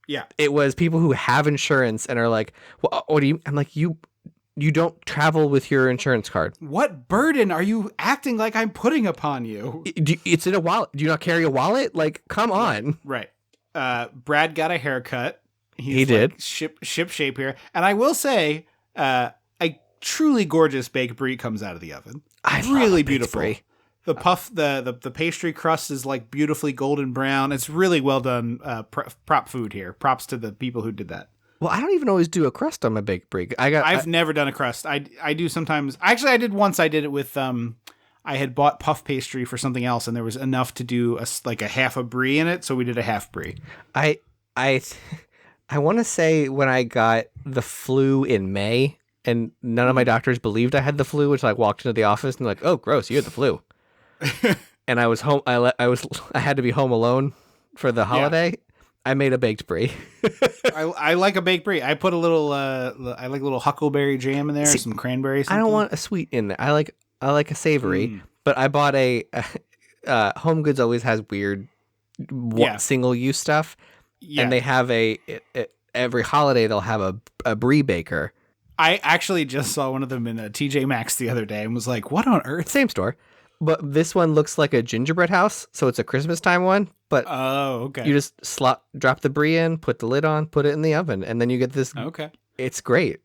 Yeah.
It was people who have insurance and are like, well, what do you, I'm like, you don't travel with your insurance card.
What burden are you acting like I'm putting upon you?
It's in a wallet. Do you not carry a wallet? Like, come on.
Right. Brad got a haircut.
He did.
Ship shape here. And I will say, a truly gorgeous baked brie comes out of the oven. Really beautiful. Brie. The puff, the pastry crust is like beautifully golden brown. It's really well done prop food here. Props to the people who did that.
Well, I don't even always do a crust on my baked brie.
I've never done a crust. I do sometimes. Actually, I did once. I did it with I had bought puff pastry for something else, and there was enough to do a half a brie in it, so we did a half brie.
I want to say when I got the flu in May, and none of my doctors believed I had the flu, which I walked into the office and like, oh, gross, you had the flu. And I was home. I had to be home alone for the holiday. Yeah. I made a baked brie.
I like a baked brie. I put a little I like a little huckleberry jam in there, some cranberries.
I don't want a sweet in there. I like a savory, but I bought Home Goods always has weird single use stuff, and they have every holiday they'll have a brie baker.
I actually just saw one of them in a TJ Maxx the other day and was like, what on earth?
Same store. But this one looks like a gingerbread house, so it's a Christmas time one. But
oh, okay.
you just drop the brie in, put the lid on, put it in the oven, and then you get this.
Okay.
It's great.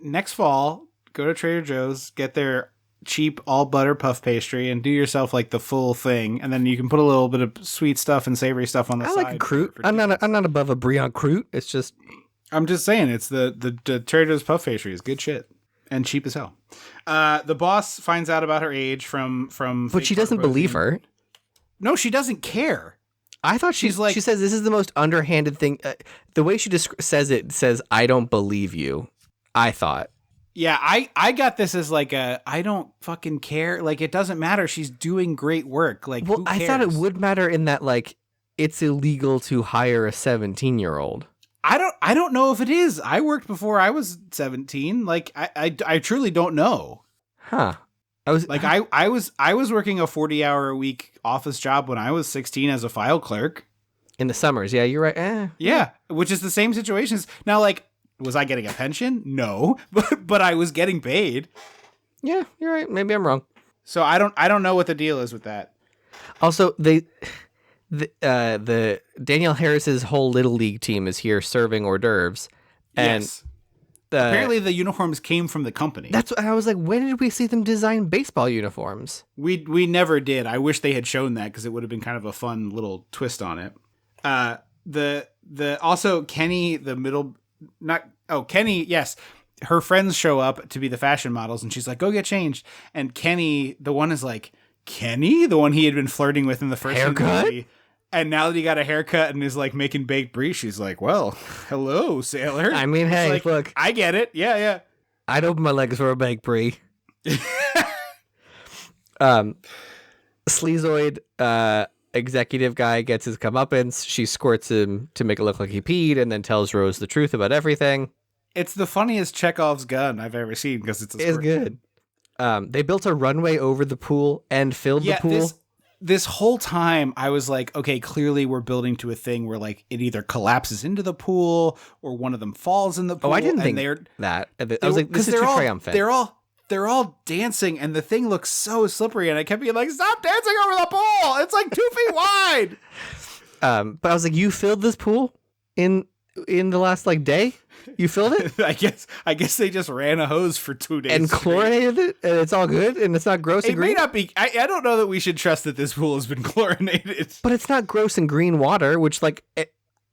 Next fall, go to Trader Joe's, get their cheap all butter puff pastry, and do yourself like the full thing, and then you can put a little bit of sweet stuff and savory stuff on the side.
I like a croûte. I'm not above a brie en croûte. It's just.
I'm just saying, it's the Trader Joe's puff pastry is good shit and cheap as hell. The boss finds out about her age from.
But she doesn't believe her.
No, she doesn't care.
I thought she's like. She says this is the most underhanded thing. The way she says it says, "I don't believe you." I thought.
Yeah, I got this as like I don't fucking care. Like, it doesn't matter. She's doing great work. Like,
well,
who cares?
I thought it would matter in that like it's illegal to hire a 17-year-old.
I don't know if it is. I worked before I was 17. Like, I truly don't know.
Huh. I was
working a 40-hour a week office job when I was 16 as a file clerk.
In the summers. Yeah, you're right.
Yeah, which is the same situations. Now, like, was I getting a pension? No, but I was getting paid.
Yeah, you're right. Maybe I'm wrong.
So I don't know what the deal is with that.
Also, the Danielle Harris's whole Little League team is here serving hors d'oeuvres. And
yes. Apparently the uniforms came from the company.
That's what I was like, when did we see them design baseball uniforms?
We never did. I wish they had shown that because it would have been kind of a fun little twist on it. Also Kenny, Kenny, yes. Her friends show up to be the fashion models and she's like, go get changed. And Kenny, the one is like, Kenny? The one he had been flirting with in the first movie. And now that he got a haircut and is like making baked brie, she's like, well, hello, sailor.
I mean, hey,
like,
look.
I get it. Yeah.
I'd open my legs for a baked brie. Sleazoid executive guy gets his comeuppance. She squirts him to make it look like he peed and then tells Rose the truth about everything.
It's the funniest Chekhov's gun I've ever seen because it's
good. They built a runway over the pool and filled the pool.
This whole time I was like, okay, clearly we're building to a thing where like it either collapses into the pool or one of them falls in the pool.
Oh, I didn't think that. I was like, this is too triumphant.
They're all dancing and the thing looks so slippery and I kept being like, stop dancing over the pool. It's like 2 feet wide.
But I was like, you filled this pool in the last like day? You filled it?
I guess they just ran a hose for 2 days
and chlorinated it, and it's all good, and it's not gross and green.
It may not be. I don't know that we should trust that this pool has been chlorinated.
But it's not gross and green water, which like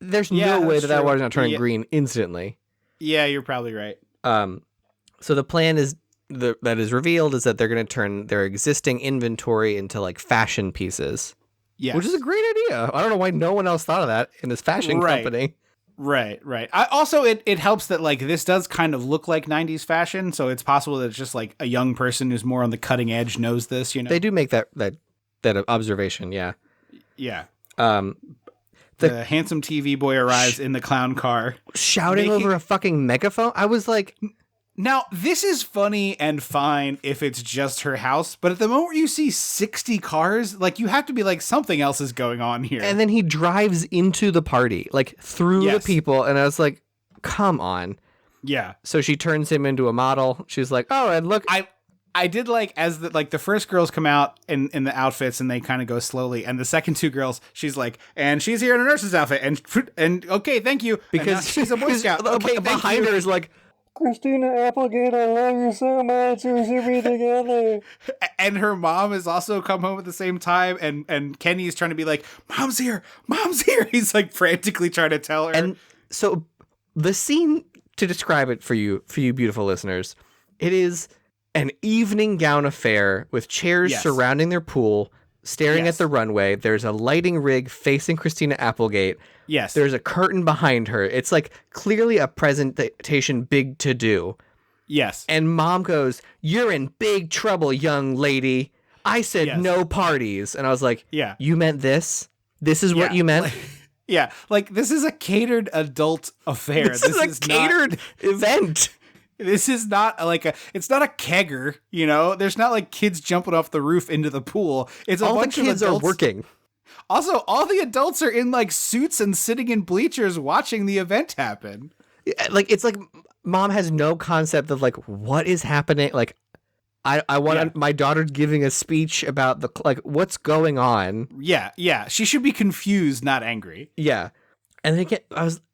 there's no way that water's not turning green instantly.
Yeah, you're probably right.
So the plan is that is revealed is that they're going to turn their existing inventory into like fashion pieces.
Yes.
Which is a great idea. I don't know why no one else thought of that in this fashion company.
Right. Also, it helps that like this does kind of look like 90s fashion, so it's possible that it's just like a young person who's more on the cutting edge knows this, you know.
They do make that observation, yeah.
Yeah. The handsome TV boy arrives in the clown car
shouting over a fucking megaphone. I was like,
now, this is funny and fine if it's just her house, but at the moment you see 60 cars, like, you have to be like, something else is going on here.
And then he drives into the party, like, through the people, and I was like, come on.
Yeah.
So she turns him into a model. She's like, oh, and look.
I did like, as the first girls come out in the outfits, and they kind of go slowly, and the second two girls, she's like, and she's here in a nurse's outfit, and okay, thank you.
Because
she's a Boy Scout. Okay,
behind her is like,
Christina Applegate, I love you so much. We should be together.
And her mom has also come home at the same time, and Kenny's trying to be like, Mom's here. He's like frantically trying to tell her.
And so the scene, to describe it for you beautiful listeners, it is an evening gown affair with chairs surrounding their pool, staring at the runway. There's a lighting rig facing Christina Applegate.
Yes.
There's a curtain behind her. It's like clearly a presentation big to do.
Yes.
And Mom goes, you're in big trouble, young lady. I said no parties. And I was like,
yeah,
you meant this? This is what you meant?
Like this is a catered adult affair.
This is a catered event.
This is not it's not a kegger, you know? There's not like kids jumping off the roof into the pool. It's
all the kids are working.
Also, all the adults are in like suits and sitting in bleachers watching the event happen.
Like, it's like mom has no concept of like what is happening. Like, I want my daughter giving a speech about the like what's going on.
Yeah. She should be confused, not angry.
Yeah. And then again,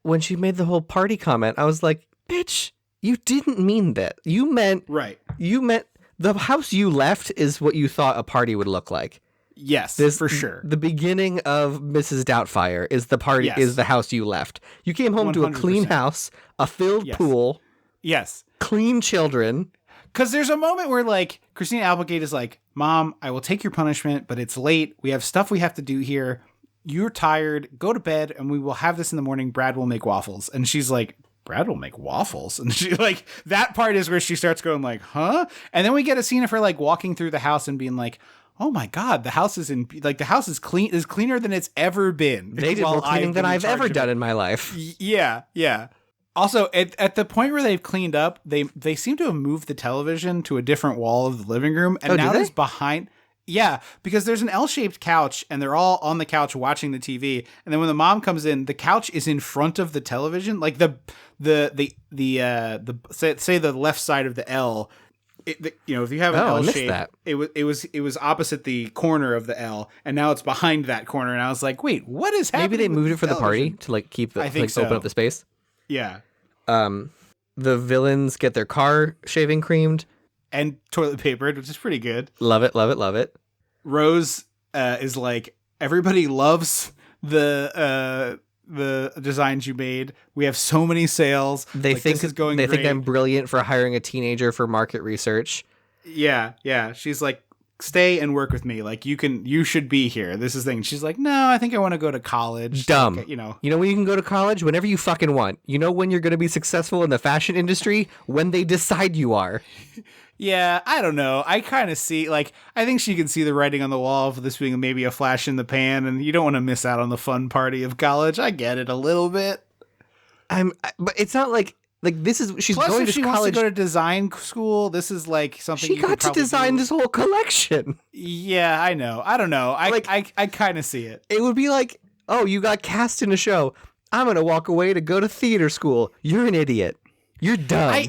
when she made the whole party comment, I was like, bitch, you didn't mean that. You meant the house you left is what you thought a party would look like.
Yes, for sure.
The beginning of Mrs. Doubtfire is the party, is the house you left. You came home 100%. To a clean house, a filled pool.
Yes.
Clean children.
Because there's a moment where, like, Christina Applegate is like, Mom, I will take your punishment, but it's late. We have stuff we have to do here. You're tired. Go to bed, and we will have this in the morning. Brad will make waffles. And she's like, Brad will make waffles? And she, like, that part is where she starts going, like, huh? And then we get a scene of her, like, walking through the house and being like, oh my God, the house is cleaner than it's ever been.
They did more cleaning than I've ever done in my life.
Yeah. Also, at the point where they've cleaned up, they seem to have moved the television to a different wall of the living room, and now it's behind. Yeah, because there's an L-shaped couch, and they're all on the couch watching the TV. And then when the mom comes in, the couch is in front of the television, like the say the left side of the L. If you have an L shape, it was opposite the corner of the L, and now it's behind that corner. And I was like, wait, what is happening?
Maybe they moved it for the party to like keep the open up the space.
Yeah.
The villains get their car shaving creamed
and toilet papered, which is pretty good.
Love it.
Rose is like, everybody loves the designs you made. We have so many sales.
They
like,
think I'm brilliant for hiring a teenager for market research.
Yeah. She's like, stay and work with me. Like, you should be here. This is the thing. She's like, no, I think I want to go to college.
Dumb.
Like,
you know when you can go to college? Whenever you fucking want. You know when you're going to be successful in the fashion industry? When they decide you are.
Yeah, I don't know. I kind of see, like, I think she can see the writing on the wall of this being maybe a flash in the pan, and you don't want to miss out on the fun party of college. I get it a little bit.
But it's not like this is, she's
Plus,
going
if
to
she
college.
Wants to go to design school, this is like something
she got to design this whole collection.
Yeah, I know. I don't know. I kind of see it.
It would be like, oh, you got cast in a show. I'm going to walk away to go to theater school. You're an idiot. You're dumb.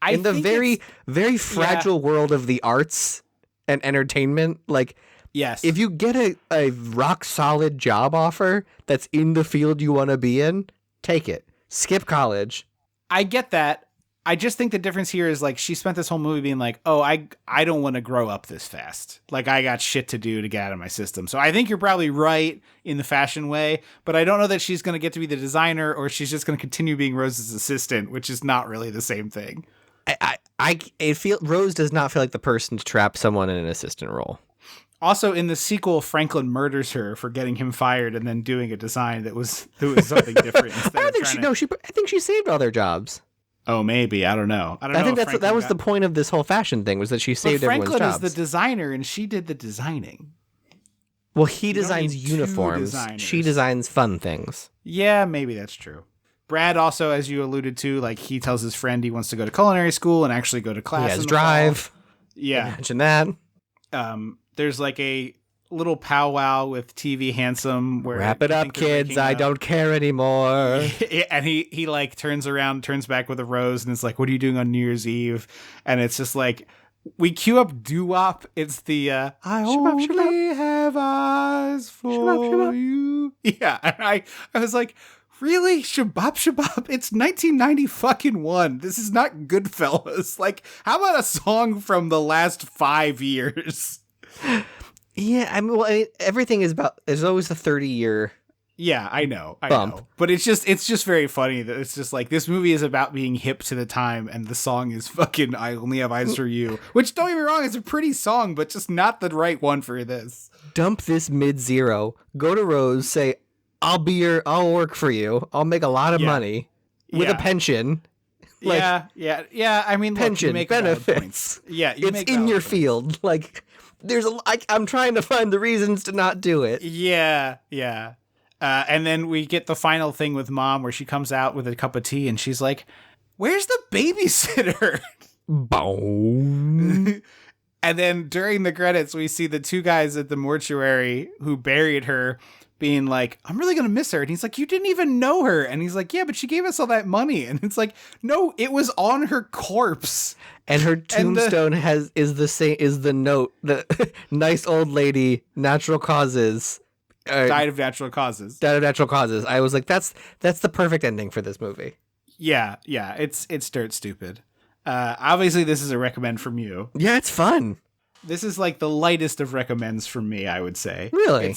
In the very, very fragile world of the arts and entertainment, like,
yes,
if you get a rock solid job offer that's in the field you want to be in, take it. Skip college.
I get that. I just think the difference here is, like, she spent this whole movie being like, oh, I don't want to grow up this fast. Like, I got shit to do to get out of my system. So I think you're probably right in the fashion way, but I don't know that she's going to get to be the designer or she's just going to continue being Rose's assistant, which is not really the same thing.
Rose does not feel like the person to trap someone in an assistant role.
Also, in the sequel, Franklin murders her for getting him fired and then doing a design that was something different.
I think she saved all their jobs.
Oh, maybe. I don't know.
I think that was the point of this whole fashion thing, was that she saved everyone's jobs.
Franklin is the designer, and she did the designing.
Well, he designs uniforms. She designs fun things.
Yeah, maybe that's true. Brad also, as you alluded to, like, he tells his friend he wants to go to culinary school and actually go to class.
He has drive.
Yeah.
Mention that.
There's like a little powwow with TV Handsome where
wrap it up, kids. I don't care anymore.
And he like turns back with a rose and it's like, what are you doing on New Year's Eve? And it's just like, we cue up doo-wop. It's the I only have eyes for you. Yeah, and I was like, really? Shabab? It's 1991. This is not Goodfellas. Like, how about a song from the last 5 years?
Yeah, I mean, everything is about. There's always a 30-year.
Yeah, I know.
Bump.
But it's just very funny that it's just like, this movie is about being hip to the time, and the song is fucking "I Only Have Eyes for You," which, don't get me wrong, is a pretty song, but just not the right one for this.
Dump this mid-zero. Go to Rose. Say, I'll work for you. I'll make a lot of money with a pension. Like,
yeah. I mean,
pension,
look,
benefits.
Yeah,
it's in your field. Like, I'm trying to find the reasons to not do it.
Yeah. And then we get the final thing with Mom where she comes out with a cup of tea and she's like, where's the babysitter?
Boom.
And then during the credits, we see the two guys at the mortuary who buried her being like, I'm really going to miss her. And he's like, you didn't even know her. And he's like, yeah, but she gave us all that money. And it's like, no, it was on her corpse.
And her tombstone is the note, the nice old lady, natural causes.
Died of natural causes.
Died of natural causes. I was like, that's the perfect ending for this movie.
Yeah. It's dirt stupid. Obviously, this is a recommend from you.
Yeah, it's fun.
This is like the lightest of recommends from me, I would say.
Really?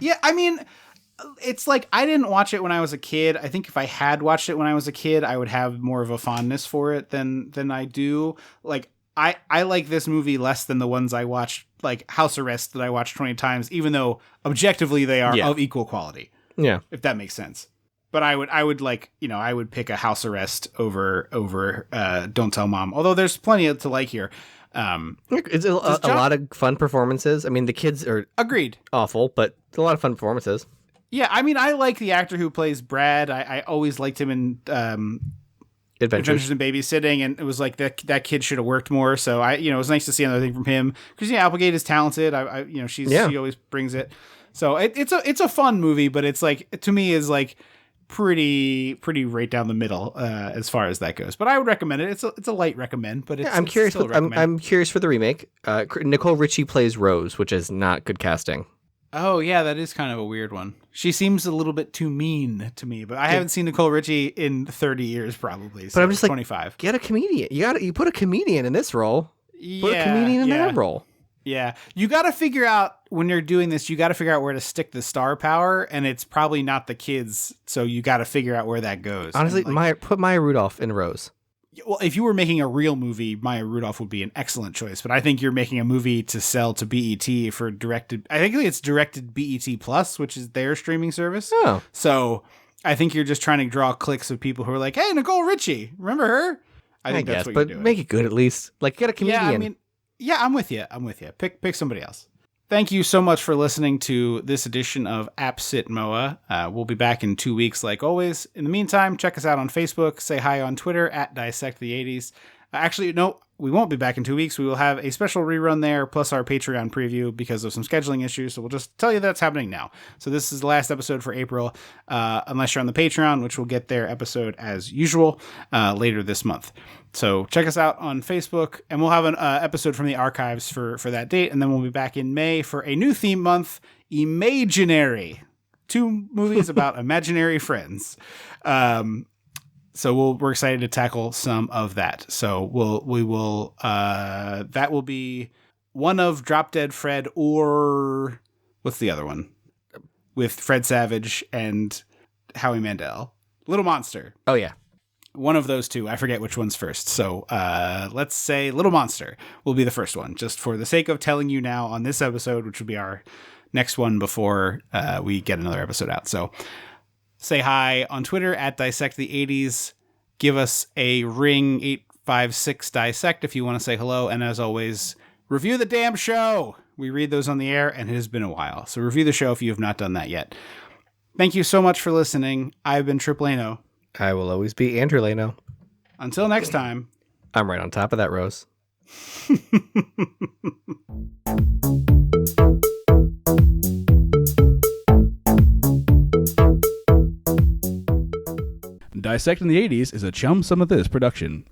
Yeah, I mean, it's like I didn't watch it when I was a kid. I think if I had watched it when I was a kid, I would have more of a fondness for it than I do. Like, I like this movie less than the ones I watched, like House Arrest that I watched 20 times, even though objectively they are of equal quality.
Yeah.
If that makes sense. But I would like, I would pick a House Arrest over Don't Tell Mom. Although there's plenty to like here.
It's a lot of fun performances. I mean, the kids are
agreed
awful, but it's a lot of fun performances.
Yeah, I mean, I like the actor who plays Brad. I always liked him in Adventures in Babysitting, and it was like that kid should have worked more. So it was nice to see another thing from him. Christina Applegate is talented. She always brings it. So it's a fun movie, but it's like, to me, is like pretty right down the middle as far as that goes. But I would recommend it. It's a light recommend, but
I'm curious. I'm curious for the remake. Nicole Ritchie plays Rose, which is not good casting.
Oh yeah, that is kind of a weird one. She seems a little bit too mean to me, but I haven't seen Nicole Ritchie in 30 years probably. So
but I'm just
25.
Like, get a comedian. You put a comedian in this role. Put a comedian in that role.
Yeah. You got to figure out, when you're doing this, you got to figure out where to stick the star power, and it's probably not the kids, so you got to figure out where that goes.
Honestly, put Maya Rudolph in Rose.
Well, if you were making a real movie, Maya Rudolph would be an excellent choice, but I think you're making a movie to sell to BET for directed. I think it's directed BET Plus, which is their streaming service.
Oh.
So I think you're just trying to draw clicks of people who are like, hey, Nicole Ritchie, remember her? I think that's what you're doing.
Make it good at least. Like, get a comedian.
Yeah, I mean, I'm with you. Pick somebody else. Thank you so much for listening to this edition of APTSITMOA. We'll be back in 2 weeks, like always. In the meantime, check us out on Facebook. Say hi on Twitter at DissectThe80s. Actually, no, we won't be back in 2 weeks. We will have a special rerun there, plus our Patreon preview because of some scheduling issues. So we'll just tell you that's happening now. So this is the last episode for April, unless you're on the Patreon, which will get their episode as usual later this month. So check us out on Facebook, and we'll have an episode from the archives for that date. And then we'll be back in May for a new theme month, Imaginary. 2 movies about imaginary friends. So we're excited to tackle some of that. So we will that will be one of Drop Dead Fred, or what's the other one with Fred Savage and Howie Mandel? Little Monster.
Oh yeah.
One of those two. I forget which one's first. So let's say Little Monster will be the first one, just for the sake of telling you now on this episode, which will be our next one before we get another episode out. So say hi on Twitter at DissectThe80s. Give us a ring 856-DISSECT if you want to say hello. And as always, review the damn show. We read those on the air, and it has been a while. So review the show if you have not done that yet. Thank you so much for listening. I've been Trip Lano.
I will always be Andrew Lano.
Until next time.
I'm right on top of that, Rose.
Dissecting the 80s is a Chum Some of This production.